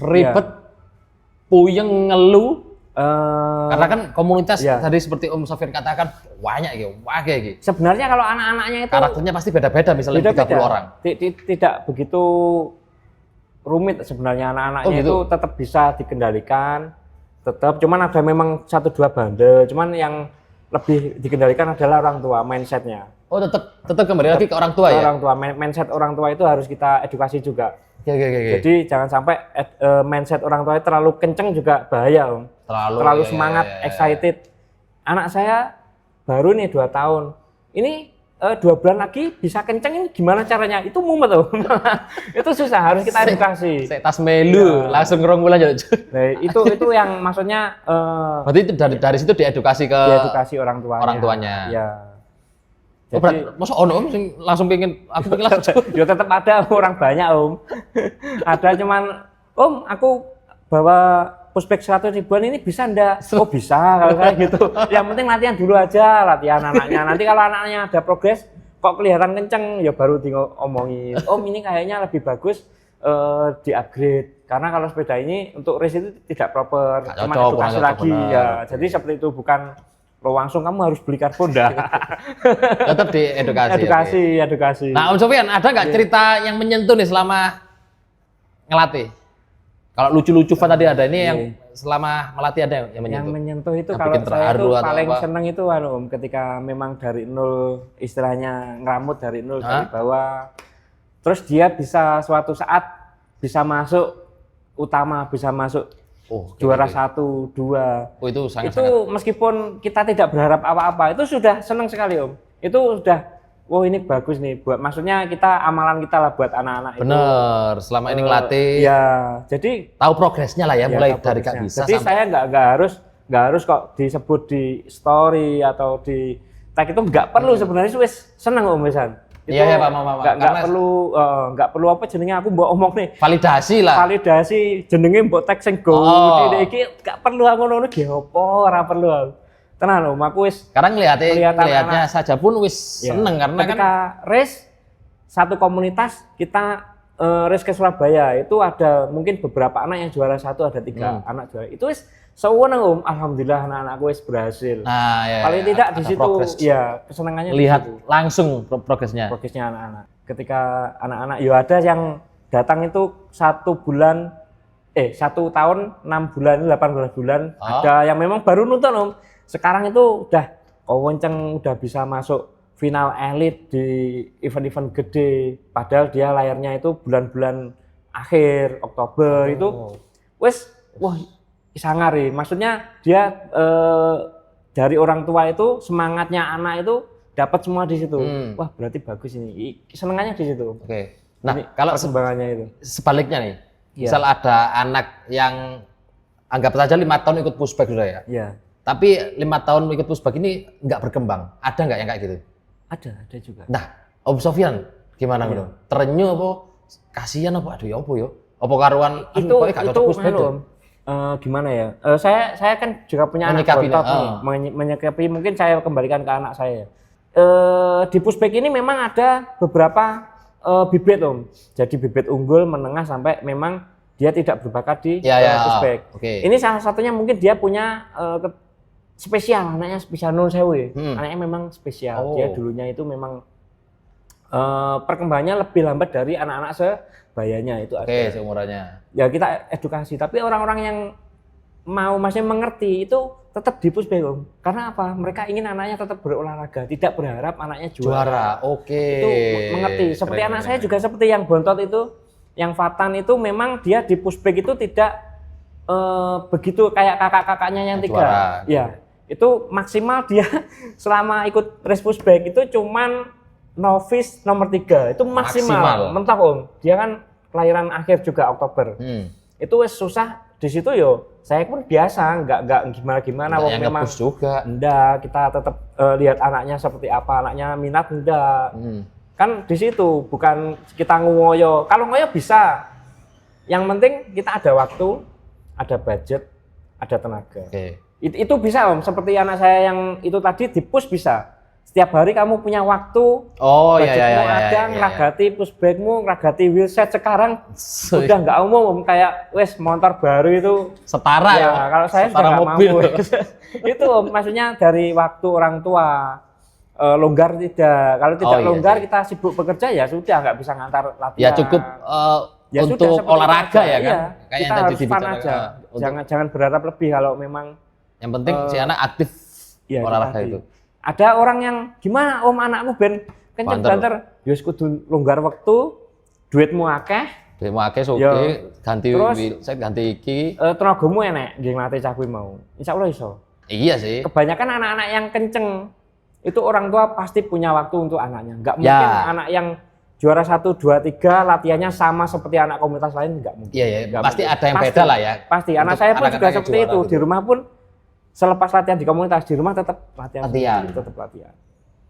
Ribet, puyeng, ngeluh. Karena kan komunitas tadi seperti Om Sofyan katakan banyak gitu, gitu. Sebenarnya kalau anak-anaknya itu karakternya pasti beda-beda, misalnya 30 orang. Tidak begitu rumit sebenarnya anak-anaknya itu tetap bisa dikendalikan, tetap. Cuman ada memang 1-2 bandel. Cuman yang lebih dikendalikan adalah orang tua, mindsetnya. Oh, tetap kembali lagi ke orang tua ya? Orang tua, mindset orang tua itu harus kita edukasi juga. Oke. Jadi jangan sampai mindset orang tua itu terlalu kenceng juga bahaya, Om. Terlalu semangat, excited. Anak saya baru nih 2 tahun. Ini 2 bulan lagi bisa kenceng, ini gimana caranya? Itu mumet, Om. Itu susah, harus kita edukasi. Tas melu, langsung ngerong bulan aja. Nah, itu yang maksudnya berarti itu dari situ diedukasi orang tuanya. Orang tuanya. Ya. Jadi, masa ono sing langsung aku pengen langsung. Ya tetap ada orang banyak, Om. Ada cuman, Om, aku bawa pushback 100 ribuan ini bisa enggak? Oh bisa, kalau saya gitu. Yang penting latihan dulu aja, latihan anaknya. Nanti kalau anaknya ada progres, kok kelihatan kenceng, ya baru diomongin. Om, ini kayaknya lebih bagus di-upgrade. Karena kalau sepeda ini untuk race itu tidak proper, cuma edukasi lagi. Ya, jadi seperti itu, bukan lo langsung kamu harus beli karbon dah. Tetap diedukasi. Edukasi. Nah, Om Sofyan, ada nggak cerita yang menyentuh nih selama ngelatih? Kalau lucu-lucu tadi ada ini yang selama melatih ada yang menyentuh. Yang menyentuh itu kalau saya itu paling seneng itu Om, ketika memang dari nol, istilahnya ngeramut dari nol dari bawah. Terus dia bisa suatu saat bisa masuk utama, bisa masuk juara 1, 2. Oh, itu sangat. Itu meskipun kita tidak berharap apa-apa, itu sudah senang sekali, Om. Itu sudah, ini bagus nih buat, maksudnya kita amalan kita lah buat anak-anak. Bener, selama ini ngelatih. Ya, jadi tahu progresnya lah ya, mulai dari gak bisa. Jadi saya nggak harus kok disebut di story atau di tag, itu nggak perlu sebenarnya, wis seneng, Om Besan. Iya, Pak, nggak perlu apa jenenge aku mbok omong nih. Validasi lah. Validasi jenenge mbok tag sing go. Iki gak perlu aku ngono ki opo, ora perlu. Tenan Om, aku wis sekarang ngelihatnya saja pun wis seneng karena ketika race satu komunitas kita race ke Surabaya itu ada mungkin beberapa anak yang juara 1, ada 3 anak juara. Itu wis sewenang, Om, alhamdulillah anak-anakku wis berhasil. Nah, paling tidak di situ ya kesenangannya lihat langsung progresnya anak-anak. Ketika anak-anak ya ada yang datang itu 1 tahun 6 bulan 18 bulan, ada yang memang baru nonton, Om. Sekarang itu udah kewenceng, udah bisa masuk final elite di event-event gede, padahal dia layarnya itu bulan-bulan akhir Oktober. Itu wes sangar ya. Maksudnya dia dari orang tua itu semangatnya anak itu dapat semua di situ. Wah, berarti bagus ini. Senengannya di situ. Oke. Nah, kalau perkembangannya itu sebaliknya nih. Misal ada anak yang anggap saja 5 tahun ikut pushback sudah ya. Iya. Tapi 5 tahun ikut pushback ini nggak berkembang. Ada nggak yang kayak gitu? Ada juga. Nah, Om Sofyan gimana gitu? Terenyuh apa? Kasihan apa? Aduh ya apa ya? Apa karuan itu gimana ya? Saya kan juga punya anak bontot nih. Menyikapi mungkin saya kembalikan ke anak saya. Di pushback ini memang ada beberapa bibit, Om. Jadi bibit unggul, menengah, sampai memang dia tidak berbakat di pushback. Ini salah satunya mungkin dia punya spesial, anaknya spesial Nun Sewu. Anaknya memang spesial. Dia dulunya itu memang perkembangannya lebih lambat dari anak-anak sebayanya itu ada. Seumurannya. Ya kita edukasi, tapi orang-orang yang masih mengerti itu tetap di pushback, Om. Karena apa? Mereka ingin anaknya tetap berolahraga, tidak berharap anaknya juara. Itu mengerti. Seperti anak saya juga seperti yang bontot itu, yang Fatan itu memang dia di pushback itu tidak begitu kayak kakak-kakaknya yang 3. Ya, itu maksimal dia selama ikut race pushback itu cuman novice nomor 3. Itu maksimal. Mentok, Om. Dia kan kelahiran akhir juga Oktober. Itu susah di situ yo. Saya pun biasa, nggak gimana-gimana. Wong memang juga. Enggak, kita tetap lihat anaknya seperti apa, anaknya minat enggak. Kan di situ bukan kita ngoyo. Kalau ngoyo bisa. Yang penting kita ada waktu, ada budget, ada tenaga. Itu bisa, Om. Seperti anak saya yang itu tadi di push bisa. Setiap hari kamu punya waktu, budgetmu ada, ngeragati pushbackmu, ngeragati wheelset. Sekarang udah nggak umum, Om. Kayak motor baru itu setara ya. Kalau saya sudah nggak mampu. Itu, Om, maksudnya dari waktu orang tua. Longgar tidak. Kalau tidak longgar, kita sibuk bekerja, ya sudah nggak bisa ngantar latihan. Ya cukup untuk olahraga ya kan. Kayak kita harus fun aja. Jangan berharap lebih kalau memang. Yang penting si anak aktif Ya, olahraga itu. Ada orang yang gimana Om, anakku ben kenceng banter, ya kudu longgar waktu, duitmu akeh. Duitmu akeh oke, ganti saya ganti iki. Tenagamu enek nggih nglatih cah kuwi mau. Insyaallah iso. Iya sih. Kebanyakan anak-anak yang kenceng itu orang tua pasti punya waktu untuk anaknya. Enggak mungkin anak yang juara 1, 2, 3 latihannya sama seperti anak komunitas lain, enggak mungkin. Iya, pasti ada yang beda lah ya. Pasti. Anak saya pun juga seperti itu. Di rumah pun selepas latihan di komunitas, di rumah tetap latihan. Tetap latihan.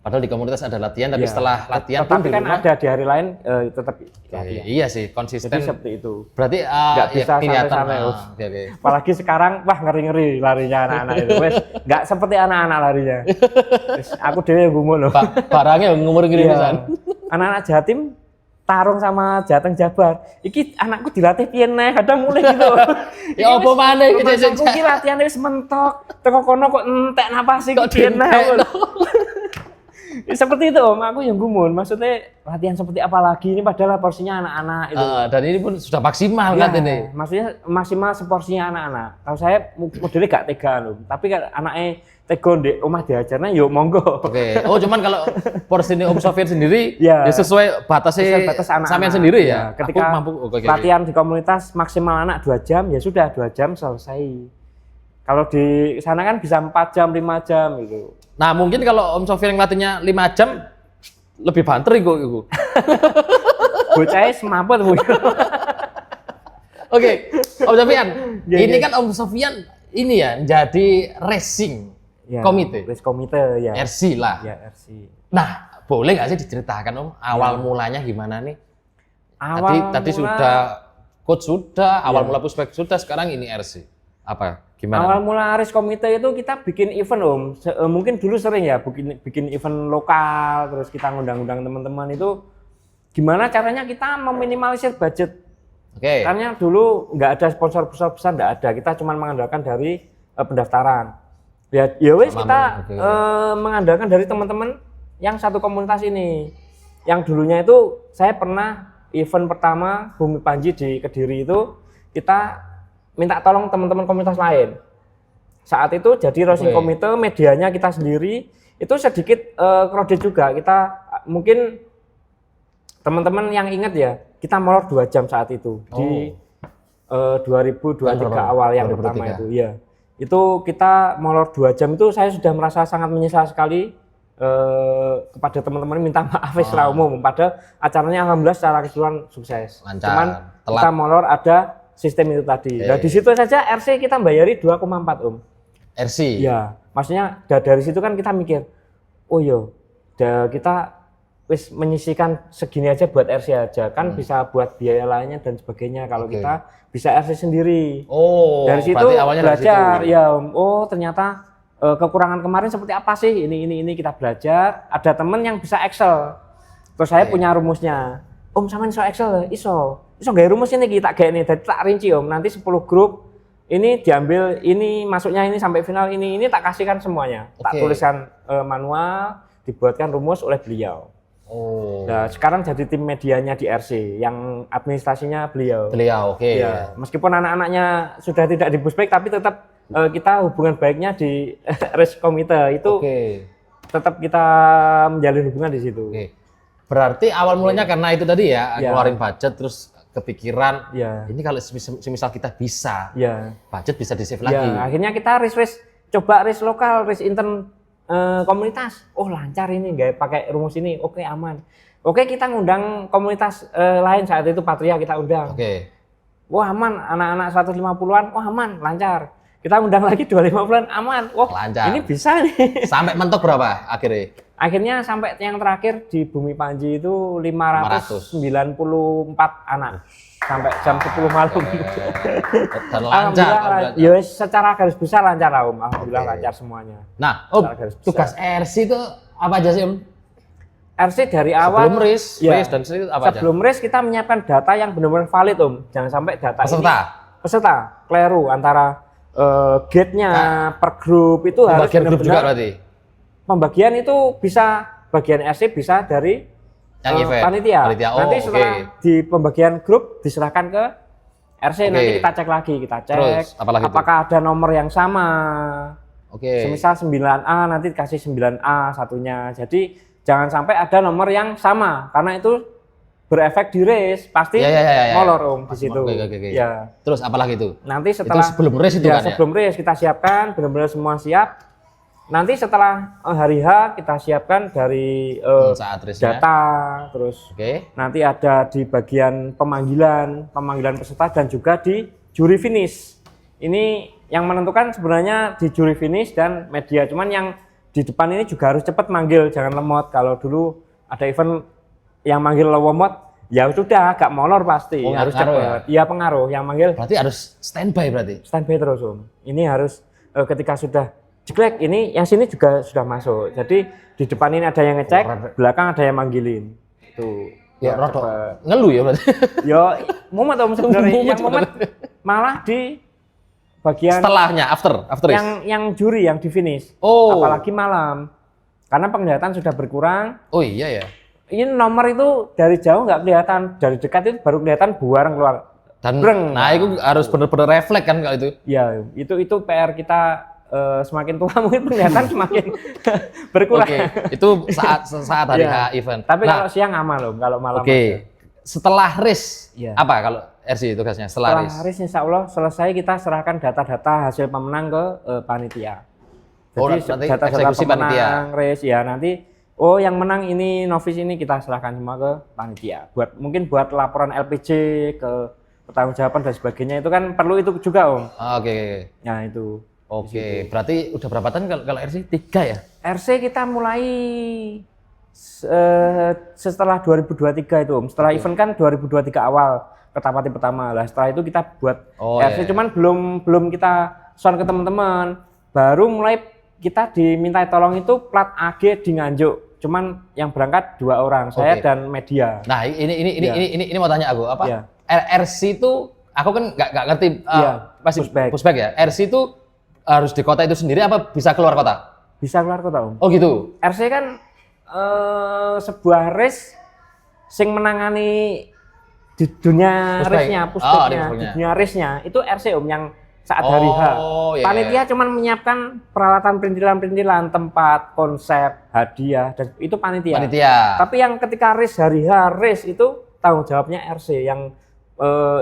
Padahal di komunitas ada latihan, tapi setelah latihan tapi kan ada di hari lain tetap latihan. Iya sih, konsisten. Jadi seperti itu. Berarti nggak bisa santai-santai. Apalagi sekarang, wah ngeri-ngeri larinya anak-anak itu. Wes nggak seperti anak-anak larinya. Aku dewe yang gumun loh. Barangnya ngumur gini pisan. Anak-anak Jatim tarung sama Jateng Jabar. Iki anakku dilatih piye neh, kadang mulai gitu. Ya apa maneh iki iki latihan wis mentok. Teko kono kok entek napas iki piye neh. Seperti itu Om, aku yang gumun. Maksudnya latihan seperti apa lagi ini padahal porsinya anak-anak itu. Dan ini pun sudah maksimal kan ini. Maksudnya maksimal seporsinya anak-anak. Kalau saya modelnya gak tega loh. Tapi kan anaknya tega di rumah diajarnya yuk monggo. Oke. Oh cuman kalau porsinya Om Sofyan sendiri ya sesuai batas anak-anak sampean sendiri ya. Ketika latihan di komunitas maksimal anak 2 jam ya sudah 2 jam selesai. Kalau di sana kan bisa 4 jam, 5 jam gitu. Nah mungkin kalau Om Sofyan ngelatihnya 5 jam lebih banter itu. Bocahnya semaput bu. Oke, Om Sofyan. Ini kan Om Sofyan ini ya jadi racing komite. Race komite ya. RC lah. Ya RC. Nah boleh nggak sih diceritakan Om awal mulanya gimana nih? Tadi sudah coach sudah, awal mula pushback sudah, sekarang ini RC. Apa? Gimana? Awal mula race komite itu kita bikin event Om. Mungkin dulu sering ya bikin event lokal, terus kita ngundang-undang teman-teman itu. Gimana caranya kita meminimalisir budget? Oke. Karena dulu nggak ada sponsor besar nggak ada. Kita cuma mengandalkan dari pendaftaran. Ya wes kita mengandalkan dari teman-teman yang satu komunitas ini. Yang dulunya itu saya pernah event pertama Bumi Panji di Kediri itu kita minta tolong teman-teman komunitas lain. Saat itu jadi racing komite, medianya kita sendiri, itu sedikit crowded juga. Kita mungkin teman-teman yang ingat ya, kita molor 2 jam saat itu di 2023 awal yang pertama itu. Ya, itu kita molor 2 jam itu saya sudah merasa sangat menyesal sekali kepada teman-teman minta maaf secara umum. Padahal acaranya alhamdulillah secara keseluruhan sukses. Lancar, cuman kita molor ada sistem itu tadi. Nah di situ saja RC kita bayari 2,4 Om. RC? Ya, maksudnya dari situ kan kita mikir, oh yo, kita wis menyisihkan segini aja buat RC aja, kan bisa buat biaya lainnya dan sebagainya. Kalau kita bisa RC sendiri. Oh, dari situ belajar, ya oh ternyata kekurangan kemarin seperti apa sih? Ini kita belajar. Ada temen yang bisa Excel, terus saya punya rumusnya. Om sama iso Excel, iso gak rumus ini kita kayak ini, jadi tak rinci Om. Nanti 10 grup ini diambil, ini masuknya ini sampai final ini tak kasihkan semuanya, tak tuliskan manual, dibuatkan rumus oleh beliau. Oh. Nah sekarang jadi tim medianya di RC, yang administrasinya beliau. Ya, meskipun anak-anaknya sudah tidak di pushback, tapi tetap kita hubungan baiknya di race komite itu tetap kita menjalin hubungan di situ. Berarti awal mulanya karena itu tadi ya, keluarin budget terus kepikiran, ini kalau semisal kita bisa, budget bisa di-save lagi. Akhirnya kita coba race lokal, race intern komunitas. Oh lancar ini, nggak pakai rumus ini, oke aman. Oke kita ngundang komunitas lain saat itu Patria kita undang. Wah aman, anak-anak 150-an, wah aman, lancar. Kita undang lagi 250-an, aman. Wah lancar. Ini bisa nih. Sampai mentok berapa akhirnya? Akhirnya sampai yang terakhir di Bumi Panji itu 594 anak sampai jam 10 malam. Dan lancar. Ya secara garis besar lancar Om. Alhamdulillah lancar semuanya. Nah, tugas RC itu apa aja sih Om? RC dari awal sebelum race dan apa aja? Sebelum race kita menyiapkan data yang benar-benar valid Om. Jangan sampai data peserta keliru antara gate-nya per grup itu harus benar-benar. Pembagian itu bisa bagian RC bisa dari panitia. Nanti setelah di pembagian grup diserahkan ke RC, nanti kita cek lagi, terus, apakah ada nomor yang sama. Oke. Semisal 9A nanti dikasih 9A satunya. Jadi jangan sampai ada nomor yang sama karena itu berefek di race pasti molor di situ. Oke. Ya. Terus apalagi itu? Nanti setelah itu sebelum race itu kan ya? Sebelum race kita siapkan benar-benar semua siap. Nanti setelah hari H kita siapkan dari saat data, terus nanti ada di bagian pemanggilan peserta dan juga di juri finish. Ini yang menentukan sebenarnya di juri finish dan media. Cuman yang di depan ini juga harus cepat manggil, jangan lemot. Kalau dulu ada event yang manggil lemot, ya sudah agak molor pasti. Harus cepat. Ya pengaruh. Yang manggil. Berarti harus standby berarti. Standby terus Ini harus ketika sudah jeglek ini yang sini juga sudah masuk. Jadi di depan ini ada yang ngecek, belakang ada yang manggilin. Tuh. Ya ngeluh ya berarti. Ya mumet sebenarnya. Yang mumet malah di bagian setelahnya after yang juri yang di finish. Apalagi malam. Karena penglihatan sudah berkurang. Oh iya ya. Ini nomor itu dari jauh nggak kelihatan, dari dekat itu baru kelihatan buar keluar. Dan nah itu harus benar-benar refleks kan kalau itu. Ya, itu PR kita. Semakin tua mungkin kelihatan semakin berkurang. Itu saat hari H event. Tapi kalau siang aman loh, kalau malam. Setelah race apa kalau RC tugasnya setelah race? Insya Allah selesai kita serahkan data-data hasil pemenang ke panitia. Jadi data-data pemenang race ya nanti. Yang menang ini novice ini kita serahkan semua ke panitia. Mungkin buat laporan LPG ke pertanggungjawaban dan sebagainya itu kan perlu itu juga Nah itu. Berarti udah berapa tahun kalau RC? 3 ya? RC kita mulai setelah 2023 itu Setelah event kan 2023 awal Kertapati pertama lah. Setelah itu kita buat RC cuman belum kita sound ke teman-teman. Baru mulai kita diminta tolong itu plat AG di Nganjuk. Cuman yang berangkat 2 orang, saya dan media. Nah, ini mau tanya aku apa? RC itu aku kan nggak ngerti pasti pushback ya. RC itu harus di kota itu sendiri apa bisa keluar kota? Bisa keluar kota Oh gitu. RC kan sebuah race sing menangani di dunia race-nya, pushbacknya, di dunia race-nya itu RC yang saat hari H. Panitia cuman menyiapkan peralatan perintilan-perintilan, tempat, konsep, hadiah dan itu panitia. Tapi yang ketika race hari H race itu tanggung jawabnya RC yang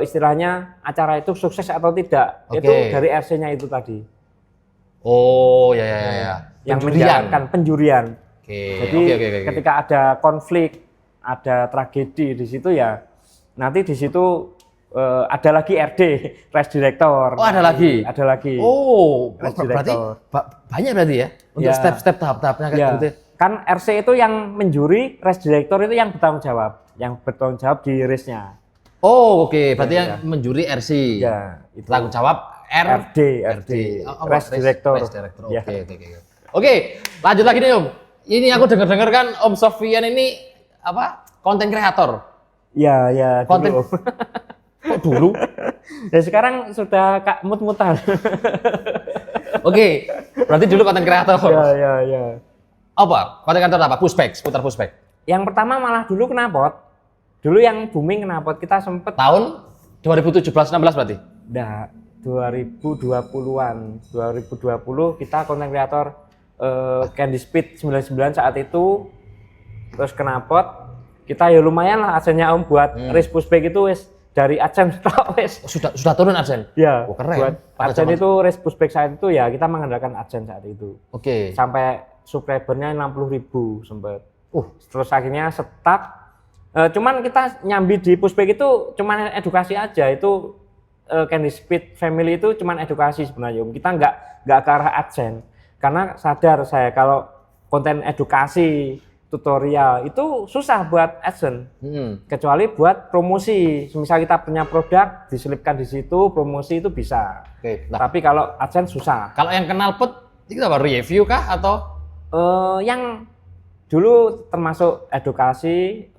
istilahnya acara itu sukses atau tidak itu dari RC-nya itu tadi. Yang menjalankan penjurian. Jadi ketika ada konflik, ada tragedi di situ ya, nanti di situ ada lagi RD, race director. Ada lagi. Ada lagi. Berarti banyak berarti ya untuk step-step tahap-tahapnya kayak gitu. Kan RC itu yang menjuri, race director itu yang bertanggung jawab di race-nya. Berarti yang menjuri RC. Itu. Tanggung jawab RD. Race director. Oke, lanjut lagi nih Om. Ini aku dengar kan Om Sofyan ini apa? Konten kreator. Ya, konten. Dulu. Kok dulu? Ya sekarang sudah mut-mutan. Berarti dulu konten kreator. Ya. Apa? Konten kreator apa? Pushback, seputar pushback. Yang pertama malah dulu knalpot. Dulu yang booming knalpot kita sempet tahun 2017-16 berarti? 2020-an. 2020 kita konten kreator Candy Speed 99 saat itu. Terus knalpot. Kita ya lumayan lah adsennya Om buat race pushback itu wis dari adsen sudah turun adsen? Ya, keren. Buat adsen itu race pushback saat itu ya kita mengandalkan adsen saat itu. Sampai subscribernya 60.000 sempat. Terus akhirnya stuck. Cuman kita nyambi di pushback itu cuman edukasi aja. Itu Candy Speed Family itu cuman edukasi sebenarnya Om. Kita nggak ke arah adsen. Karena sadar saya kalau konten edukasi tutorial itu susah buat AdSense, kecuali buat promosi. Misal kita punya produk, diselipkan di situ, promosi itu bisa. Tapi kalau AdSense susah. Kalau yang knalpot, itu apa? Review kah atau? Yang dulu termasuk edukasi,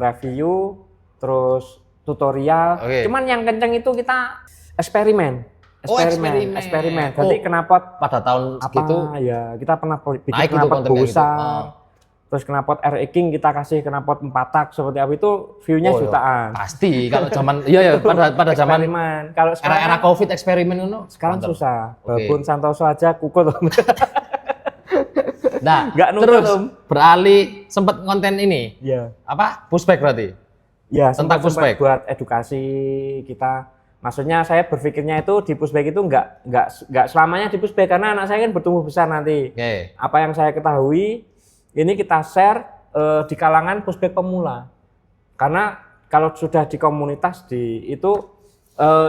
review, terus tutorial. Cuman yang kenceng itu kita eksperimen. Jadi knalpot pada tahun segitu ya kita pernah bikin knalpot besar. Terus knalpot RE King kita kasih knalpot 4 tak seperti apa itu view-nya jutaan. Pasti kalau zaman iya pada zaman kalau sekarang era Covid eksperimen itu sekarang susah. Babon Santoso aja kukut. Nah, nggak nutut, terus beralih sempat konten ini. Iya. Apa? Pushback berarti? Ya, tentang pushback buat edukasi kita. Maksudnya saya berpikirnya itu di pushback itu nggak selamanya di pushback karena anak saya kan bertumbuh besar nanti. Apa yang saya ketahui ini kita share di kalangan pushback pemula. Karena kalau sudah di komunitas itu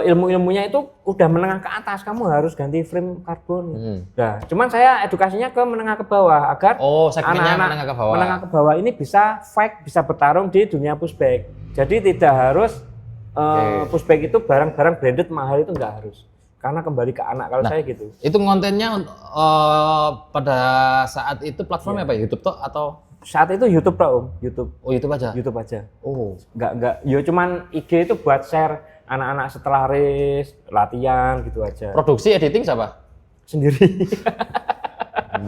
ilmu-ilmunya itu udah menengah ke atas, kamu harus ganti frame karbon. Nah, cuman saya edukasinya ke menengah ke bawah agar segmennya anak-anak menengah ke bawah ini bisa fight, bisa bertarung di dunia pushback. Jadi tidak harus pushback itu barang-barang branded mahal itu nggak harus. Karena kembali ke anak kalau saya gitu. Itu kontennya pada saat itu platformnya apa? YouTube toh atau? Saat itu YouTube Pak Om, YouTube. Oh, YouTube aja. YouTube aja. Oh. Enggak. Yo cuman IG itu buat share anak-anak setelah race, latihan gitu aja. Produksi editing siapa? Sendiri.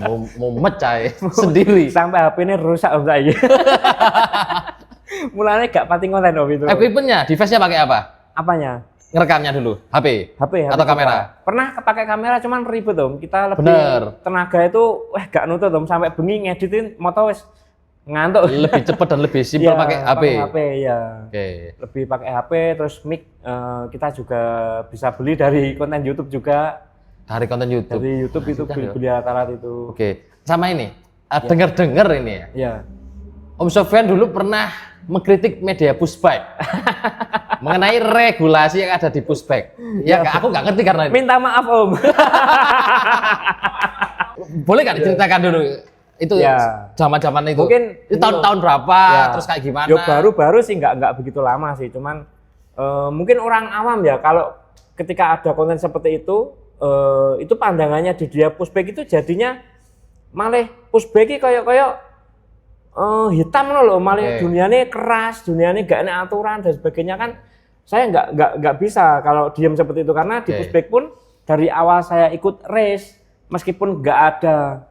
mau mecah sendiri. Sampai HP ini rusak Om saya. Mulanya gak pati konten Om itu. Equipment-nya, device-nya pakai apa? Apanya? Ngerekamnya dulu, HP atau kamera? Pernah pakai kamera cuman ribet Om. Kita lebih tenaga itu gak nutut Om, sampai bengi ngeditin moto wis ngantuk. Lebih cepat dan lebih simpel pakai HP. Pakai HP ya. Lebih pakai HP terus mic kita juga bisa beli dari konten YouTube juga. Dari konten YouTube. Dari YouTube itu beli alat itu. Sama ini. Dengar-dengar ini ya. Iya. Om Sofyan dulu pernah mengkritik media pushback mengenai regulasi yang ada di pushback. Ya, aku nggak ngerti karena ini. Minta maaf Om. Boleh nggak diceritakan dulu itu zaman-zaman itu? Mungkin itu tahun-tahun berapa, terus kayak gimana? Yo baru-baru sih nggak begitu lama sih, cuman mungkin orang awam ya kalau ketika ada konten seperti itu pandangannya di dia pushback itu jadinya malah pushback kayak hitam loh, malah dunianya keras, dunianya gak ada aturan dan sebagainya kan. Saya nggak bisa kalau diam seperti itu karena di pushback pun dari awal saya ikut race meskipun nggak ada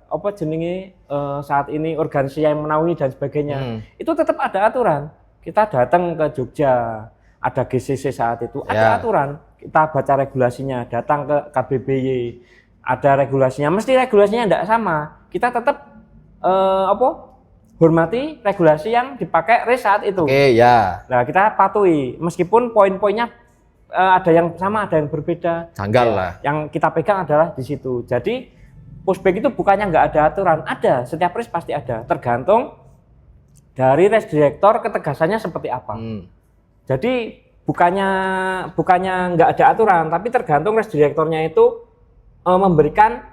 saat ini organisasi yang menaungi dan sebagainya, itu tetap ada aturan. Kita datang ke Jogja, ada GCC saat itu, ada aturan. Kita baca regulasinya, datang ke KBBY, ada regulasinya. Mesti regulasinya tidak sama. Kita tetap hormati regulasi yang dipakai race saat itu. Nah, kita patuhi meskipun poin-poinnya ada yang sama, ada yang berbeda. Janggal lah. Yang kita pegang adalah di situ. Jadi pushback itu bukannya nggak ada aturan, ada. Setiap race pasti ada. Tergantung dari race director ketegasannya seperti apa. Jadi bukannya nggak ada aturan, tapi tergantung race directornya itu memberikan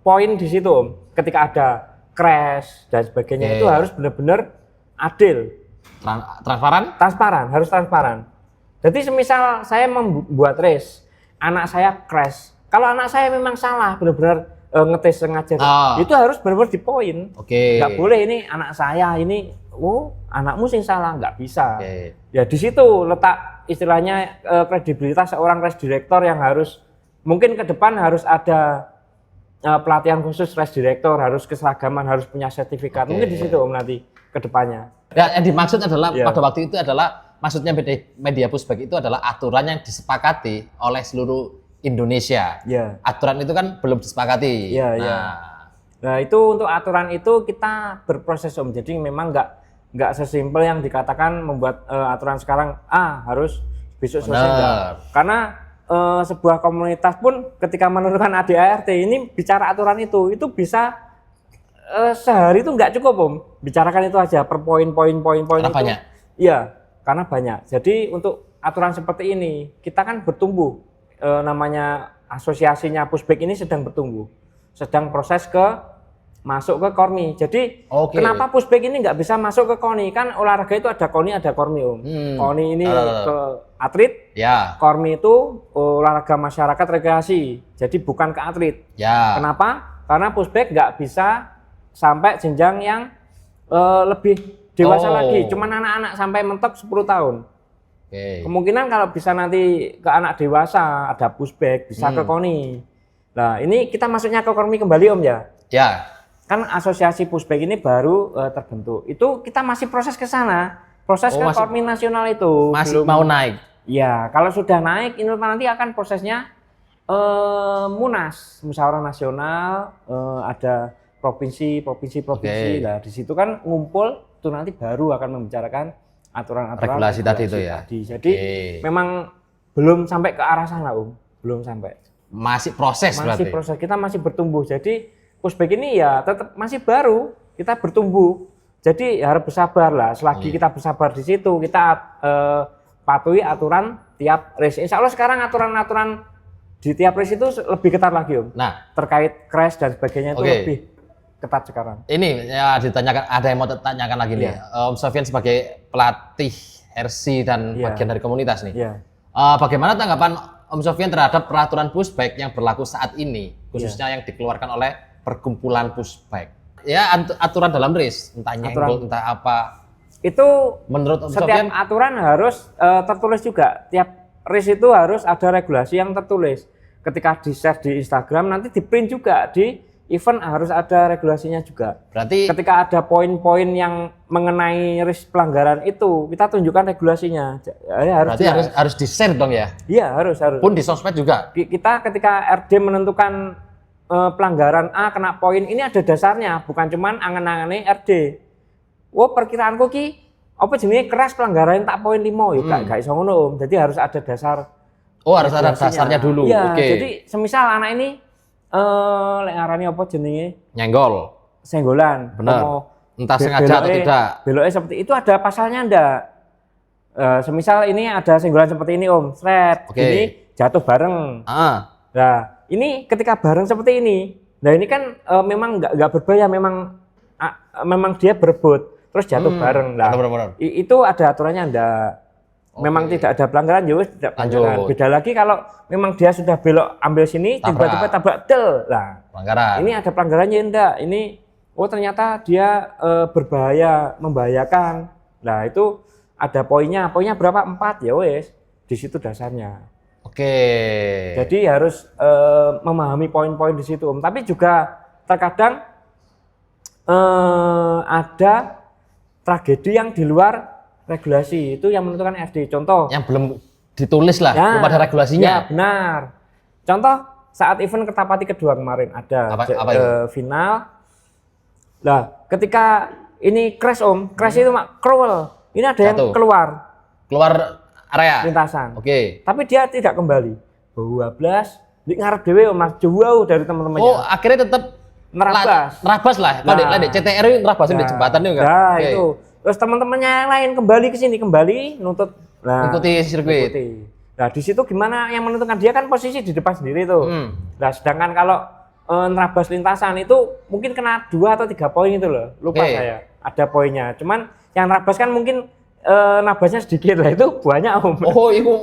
poin di situ Om. Ketika ada crash dan sebagainya itu harus benar-benar adil, transparan, harus transparan. Jadi semisal saya membuat race, anak saya crash, kalau anak saya memang salah benar-benar ngetes sengaja, itu harus benar-benar dipoin. Nggak boleh ini anak saya ini, anakmu sing salah, nggak bisa. Ya di situ letak istilahnya kredibilitas seorang race director yang harus mungkin ke depan harus ada pelatihan khusus race director, harus keseragaman, harus punya sertifikat. Mungkin di situ Om nanti ke depannya. Ya, yang dimaksud adalah pada waktu itu adalah maksudnya media pushback itu adalah aturan yang disepakati oleh seluruh Indonesia. Aturan itu kan belum disepakati. Nah, itu untuk aturan itu kita berproses Om. Jadi memang nggak sesimpel yang dikatakan membuat aturan sekarang harus besok selesai enggak. Karena sebuah komunitas pun ketika menurunkan ADART ini bicara aturan itu bisa sehari itu nggak cukup Om, bicarakan itu aja per poin itu. Banyak? Iya, karena banyak. Jadi untuk aturan seperti ini kita kan bertumbuh, namanya asosiasinya pushback ini sedang bertumbuh, sedang proses masuk ke KORMI. Jadi kenapa pushback ini nggak bisa masuk ke KONI? Kan olahraga itu ada KONI, ada KORMI Om. KONI ini ke atlet, KORMI itu olahraga masyarakat rekreasi. Jadi bukan ke atlet. Kenapa? Karena pushback nggak bisa sampai jenjang yang lebih dewasa lagi. Cuman anak-anak sampai mentok 10 tahun. Kemungkinan kalau bisa nanti ke anak dewasa ada pushback, bisa ke KONI. Nah ini kita masuknya ke KORMI kembali Om ya. kan asosiasi pushback ini baru terbentuk. Itu kita masih proses ke sana. Proses ke Kormi nasional itu masih belum mau naik. Ya, kalau sudah naik itu nanti akan prosesnya Munas, musyawarah nasional, ada provinsi. Nah, di situ kan ngumpul itu nanti baru akan membicarakan aturan-aturan regulasi tadi itu ya. Jadi memang belum sampai ke arah sana, belum sampai. Masih proses berarti. Masih proses, kita masih bertumbuh. Jadi pushback ini ya tetap masih baru, kita bertumbuh. Jadi harus bersabar lah. Selagi kita bersabar di situ, kita patuhi aturan tiap race. Insya Allah sekarang aturan-aturan di tiap race itu lebih ketat lagi, Om. Nah, terkait crash dan sebagainya itu lebih ketat sekarang. Ini ya ditanyakan, ada yang mau tanyakan lagi nih. Om Sofyan sebagai pelatih RC dan bagian dari komunitas nih. Bagaimana tanggapan Om Sofyan terhadap peraturan pushback yang berlaku saat ini, khususnya yang dikeluarkan oleh perkumpulan pushback? Ya aturan dalam race, entah nyenggol, entah apa. Itu menurut Om setiap Sofyan, aturan harus tertulis juga. Tiap race itu harus ada regulasi yang tertulis. Ketika di-share di Instagram, nanti di-print juga. Di event harus ada regulasinya juga. Berarti ketika ada poin-poin yang mengenai race pelanggaran itu, kita tunjukkan regulasinya. Berarti harus di-share dong ya? Iya, harus. Pun di sosmed juga? Kita ketika RD menentukan pelanggaran A kena poin, ini ada dasarnya, bukan cuman angen-angene RD. Perkiraanku ki apa jenenge keras pelanggaran tak poin 5 ya gak iso ngono, Om. Jadi harus ada dasar. Harus ada dasarnya dulu. Iya, jadi semisal anak ini lek ngarani apa jenenge? Nyenggol. Senggolan. Benar. Entah sengaja atau tidak. Beloknya seperti itu ada pasalnya ndak? Semisal ini ada senggolan seperti ini, Om. Sret. Ini jatuh bareng. Nah, ini ketika bareng seperti ini, nah ini kan memang nggak berbahaya, memang dia berebut terus jatuh bareng. Nah, itu ada aturannya ndak? Memang tidak ada pelanggaran, ya tidak pelanggaran. Beda lagi kalau memang dia sudah belok ambil sini, tiba-tiba tabrak del. Nah, pelanggaran. Ini ada pelanggarannya ndak? Ini ternyata dia berbahaya, membahayakan. Nah, itu ada poinnya. Poinnya berapa? 4 ya wes. Di situ dasarnya. Jadi harus memahami poin-poin di situ, Om. Tapi juga terkadang ada tragedi yang di luar regulasi, itu yang menentukan RD. Contoh yang belum ditulis lah, belum ada regulasinya. Ya, benar. Contoh saat event Kertapati kedua kemarin ada final. Nah, ketika ini crash, Om, crash itu crawl. Ini ada yang keluar area lintasan. Tapi dia tidak kembali. 12 di ngarep dhewe, Mas, jauh dari teman-temannya. Akhirnya tetap nerabas lah. Kalau di CTR itu nerabasin di jembatan itu kan. Nah, itu. Terus teman-temannya yang lain kembali ke sini, nuntut. Nah, ikuti sirkuit. Nah, di situ gimana yang menentukan? Dia kan posisi di depan sendiri tuh. Nah, sedangkan kalau nerabas lintasan itu mungkin kena 2 atau 3 poin itu loh. Lupa saya. Ada poinnya. Cuman yang nerabas kan mungkin nabasnya sedikit lah, itu banyak, Om. Itu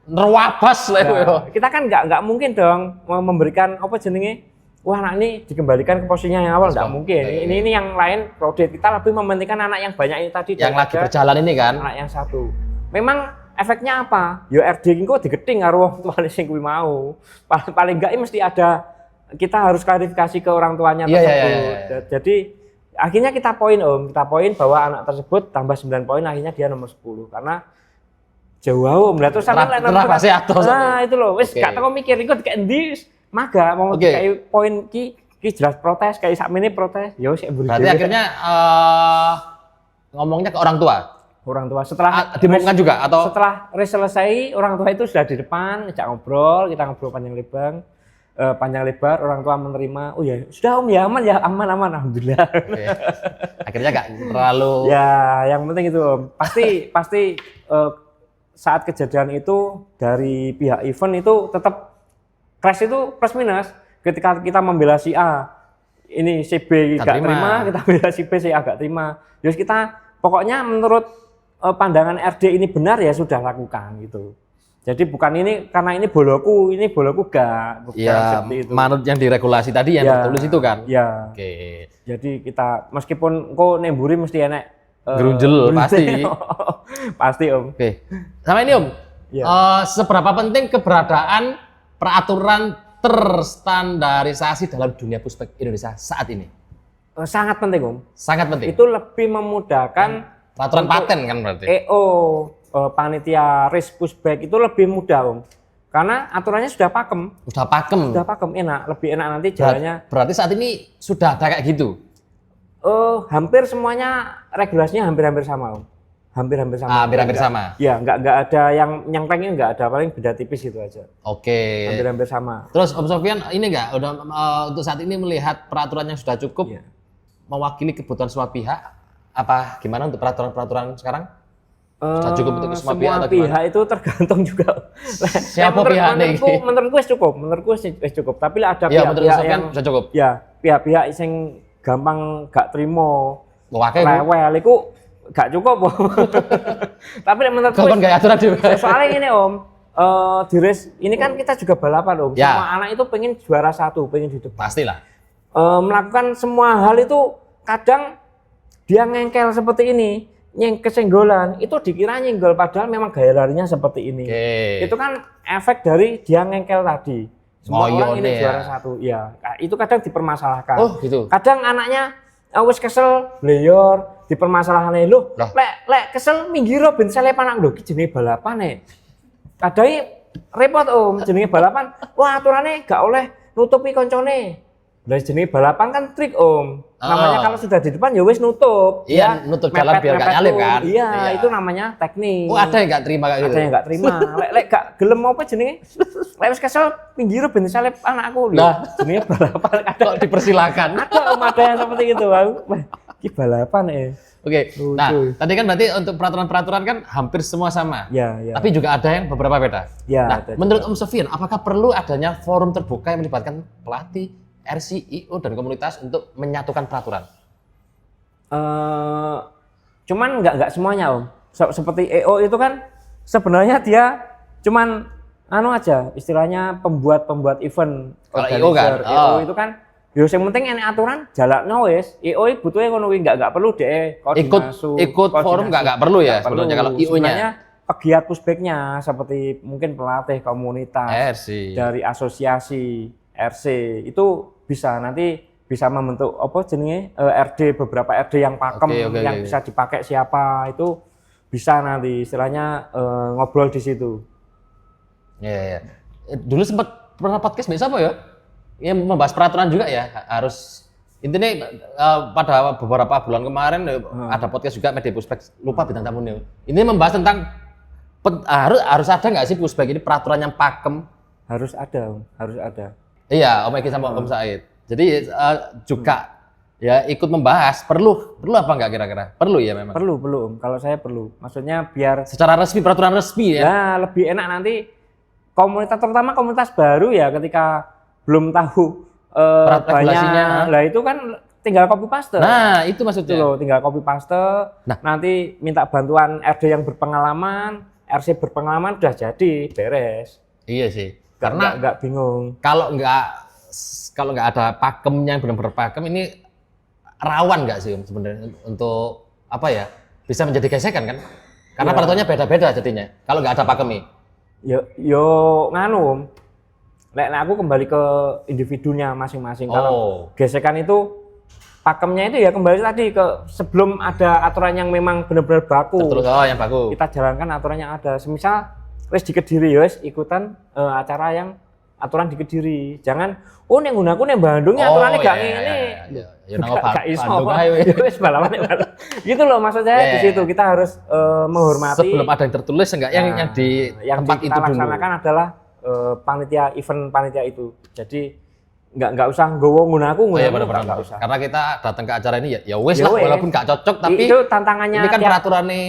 nerwabas lah itu. Kita kan nggak mungkin dong memberikan apa jenenge, anak ini dikembalikan ke posisinya yang awal, nggak mungkin. Ini yang lain crowded. Kita lebih mementingkan anak yang banyak ini tadi. Yang lagi berjalan ini kan. Anak yang satu. Memang efeknya apa? Yo RD kok digeding karo wong tuane sing kuwi mau. Paling enggak mesti ada, kita harus klarifikasi ke orang tuanya tersebut. Jadi akhirnya kita poin, Om, bahwa anak tersebut tambah 9 poin, akhirnya dia nomor 10 karena jauh, Om. Lah terus sampean itu loh, wis gak tau mikir iku dikek endi, maga mau kayak poin ki jelas protes, kayak sakmene protes. Ya wis mburi. Berarti akhirnya ngomongnya ke orang tua. Orang tua setelah dimungkinkan juga atau setelah race selesai, orang tua itu sudah di depan, ngajak ngobrol, kita ngobrol panjang lebar, orang tua menerima. Oh ya, sudah, Om, ya aman, alhamdulillah. Akhirnya gak terlalu. Ya, yang penting itu, Om. Pasti saat kejadian itu dari pihak event itu tetap crash itu plus minus. Ketika kita membela si A, ini si B gak terima, kita bela si B, si A gak terima. Jadi kita pokoknya menurut pandangan RD ini benar, ya sudah lakukan gitu. Jadi bukan ini karena ini boloku gak. Iya, manut yang diregulasi tadi yang tertulis itu kan. Iya. Jadi kita meskipun kok nemburi mesti enak gerunjel pasti. Pasti, Om. Sama ini, Om. Seberapa penting keberadaan peraturan terstandarisasi dalam dunia pushback Indonesia saat ini? Sangat penting Om. Sangat penting. Itu lebih memudahkan peraturan paten kan berarti. EO panitia race pushback itu lebih mudah Om. Karena aturannya sudah pakem. Sudah pakem. Sudah pakem, enak, lebih enak nanti jalannya. Berarti saat ini sudah ada kayak gitu. Hampir semuanya regulasinya hampir-hampir sama Om. Hampir-hampir sama. Hampir-hampir sama. Ya, nggak ada yang nyentengnya, nggak ada, paling beda tipis gitu aja. Oke. Hampir-hampir sama. Terus Om Sofyan ini nggak udah untuk saat ini melihat peraturan yang sudah cukup mewakili kebutuhan semua pihak, apa gimana untuk peraturan sekarang? Sudah cukup untuk semua pihak atau pihak gimana? itu tergantung juga. Siapa pihak nih? Menurutku cukup. Tapi lah ada pihak-pihak yang sudah cukup. Ya, pihak-pihak yang gampang gak terima, rewel, itu gak cukup. Tapi menurutku kapan gak aturan juga. Soalnya ini Om, di race ini kan kita juga balapan Om. Ya. Semua anak itu pengen juara satu, pengen di depan. Pastilah. Melakukan semua hal itu kadang dia ngengkel seperti ini, kesenggolan itu dikira nyenggol padahal memang gaya larinya seperti ini. Itu kan efek dari dia ngengkel tadi. Semua orang ini juara satu, ya. Itu kadang dipermasalahkan. Oh gitu. Kadang anaknya wis kesel, bleyor, dipermasalahkan lho. Lek kesel minggir ben selep anak lho, iki jenenge balapan nek. Kadang repot Om, jenenge balapan. Wah, aturannya gak oleh nutupi koncone. Lah jenenge balapan kan trik Om. Namanya kalau sudah di depan ya wis nutup. Iya, nutup jalan biar gak nyalip kan. Iya, itu namanya teknik. Oh, ada yang gak terima kayak gitu. Ada yang gak terima. Lek gak gelem apa jenenge? Lek wis kesel pinggir ben salep anakku lho. Nah, jenenge balapan kok dipersilakan. Ada yang seperti itu. Wah, iki balapan Oke. Nah, tadi kan berarti untuk peraturan-peraturan kan hampir semua sama. Ya. Tapi juga ada yang beberapa beda. Ya, nah, menurut Om Sofyan, apakah perlu adanya forum terbuka yang melibatkan pelatih, RC, IO, dan komunitas untuk menyatukan peraturan? Cuman nggak semuanya Om. Seperti EO itu kan sebenarnya dia cuman aja istilahnya pembuat event. Kalau IO kan, EO itu kan yang penting enek aturan jalannya wis. IO butuhnya ngono kuwi nggak perlu deh ikut forum nggak perlu ya sebetulnya kalau IO-nya. Pegiat pushback-nya seperti mungkin pelatih komunitas RC. Dari asosiasi RC itu bisa membentuk apa jenenge RD, beberapa RD yang pakem yang bisa dipakai siapa itu bisa nanti istilahnya ngobrol di situ. Iya. Dulu sempat pernah podcast biasa apa ya? Yang membahas peraturan juga ya, harus intinya pada beberapa bulan kemarin ada podcast juga media pushback, lupa bintang tamunya. Ini membahas tentang harus ada nggak sih pushback ini peraturan yang pakem? Harus ada. Iya, Om Eki sama Om Said. Jadi juga ya ikut membahas perlu apa nggak kira-kira? Perlu ya memang. Perlu Om. Kalau saya perlu. Maksudnya biar secara resmi, peraturan resmi ya. Ya lebih enak nanti komunitas, terutama komunitas baru ya, ketika belum tahu regulasinya. Lah itu kan tinggal copy paste. Nah, itu maksudnya. Loh, tinggal copy paste. Nah, nanti minta bantuan RD yang berpengalaman, RC berpengalaman, udah jadi beres. Iya sih. Karena nggak bingung. Kalau nggak ada pakemnya yang benar-benar pakem, ini rawan nggak sih sebenarnya untuk apa ya? Bisa menjadi gesekan kan? Karena peraturannya beda-beda jadinya. Kalau nggak ada pakemnya. Yo nganu. Lek aku kembali ke individunya masing-masing. Kalau gesekan itu pakemnya itu ya kembali tadi ke sebelum ada aturan yang memang benar-benar baku. Terus yang baku. Kita jalankan aturan yang ada. Semisal wis di Kediri ya wis ikutan acara yang aturan di Kediri. Jangan ning nggunaku ning Bandung aturannya gak ngene. Ya nang Bandung ae wis balapan. Gitu loh maksud saya di situ kita harus menghormati. Sebelum ada yang tertulis enggak yang di tempat itu dulu. Yang laksanakan adalah panitia itu. Jadi nggak usah nggowo nggunaku nggak usah. Karena kita datang ke acara ini ya wes lah, walaupun nggak cocok tapi itu tantangannya. Ini kan peraturannya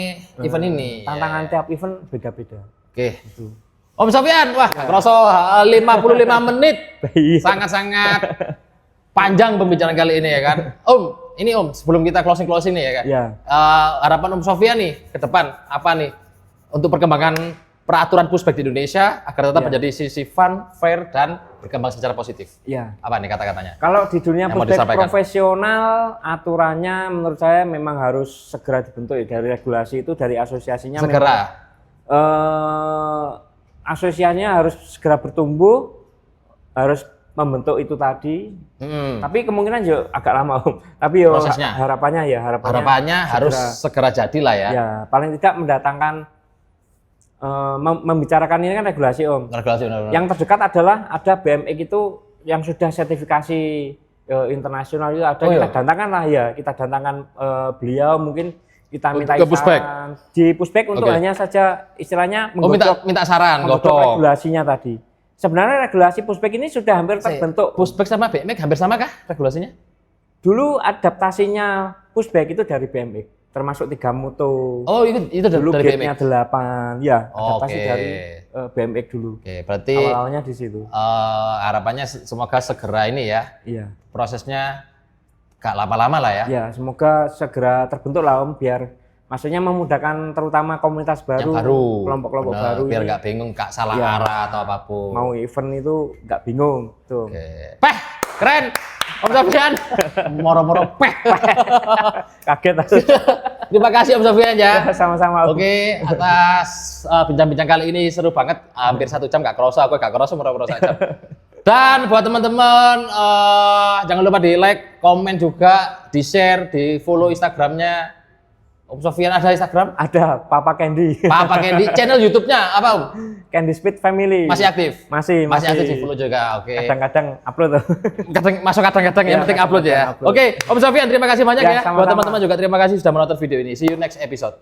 event ini. Tantangan tiap event beda-beda. Oke. Gitu. Om Sofyan, wah, kerasa 55 menit. Sangat-sangat panjang pembicaraan kali ini ya kan. Om, sebelum kita closing nih ya kan. Ya. Harapan Om Sofyan nih ke depan apa nih untuk perkembangan peraturan pushback di Indonesia agar tetap menjadi sisi fun, fair, dan berkembang secara positif. Iya. Apa nih kata-katanya? Kalau di dunia pushback profesional, aturannya menurut saya memang harus segera dibentuk ya, dari regulasi itu, dari asosiasinya. Segera. Asosiasinya harus segera bertumbuh, harus membentuk itu tadi. Tapi kemungkinan juga agak lama Om. Tapi yo prosesnya. Harapannya harus segera jadi lah ya. Ya, paling tidak mendatangkan membicarakan ini kan regulasi Om. Regulasi benar-benar. Yang terdekat adalah ada BMX itu yang sudah sertifikasi internasional itu ada, kita datangkan lah ya, kita datangkan beliau, mungkin kita minta saran di pushback untuk hanya saja istilahnya minta saran, regulasinya tadi. Sebenarnya regulasi pushback ini sudah hampir terbentuk. Pushback sama BMX hampir sama kah regulasinya? Dulu adaptasinya pushback itu dari BMX, termasuk 3 moto. Oh, itu dulu dari gate-nya 8. Ya, adaptasi dari BMX dulu. Oke, berarti awalnya di situ. Harapannya semoga segera ini ya. Iya. Prosesnya gak lama-lama lah ya. Ya, semoga segera terbentuk lah Om, biar maksudnya memudahkan terutama komunitas baru, kelompok-kelompok baru. Biar nggak bingung, nggak salah arah atau apapun. Mau event itu nggak bingung. Tuh. Peh, keren. Om Sofyan, moro-moro peh. Kaget. Terima kasih Om Sofyan ya. Sama-sama. Oke, atas bincang-bincang kali ini seru banget. Hampir 1 jam gak kerasa, aku gak kerasa moro-moro saja. Dan buat teman-teman, jangan lupa di like, komen juga, di share, di follow Instagramnya. Om Sofyan ada Instagram? Ada, Papa Candy. Papa Candy. Channel YouTube-nya apa Om? Candy Speed Family. Masih aktif? Masih aktif, di follow juga. Oke. Kadang-kadang upload. Kadang-kadang yang penting upload ya. Oke, Om Sofyan terima kasih banyak ya. Buat teman-teman juga terima kasih sudah menonton video ini. See you next episode.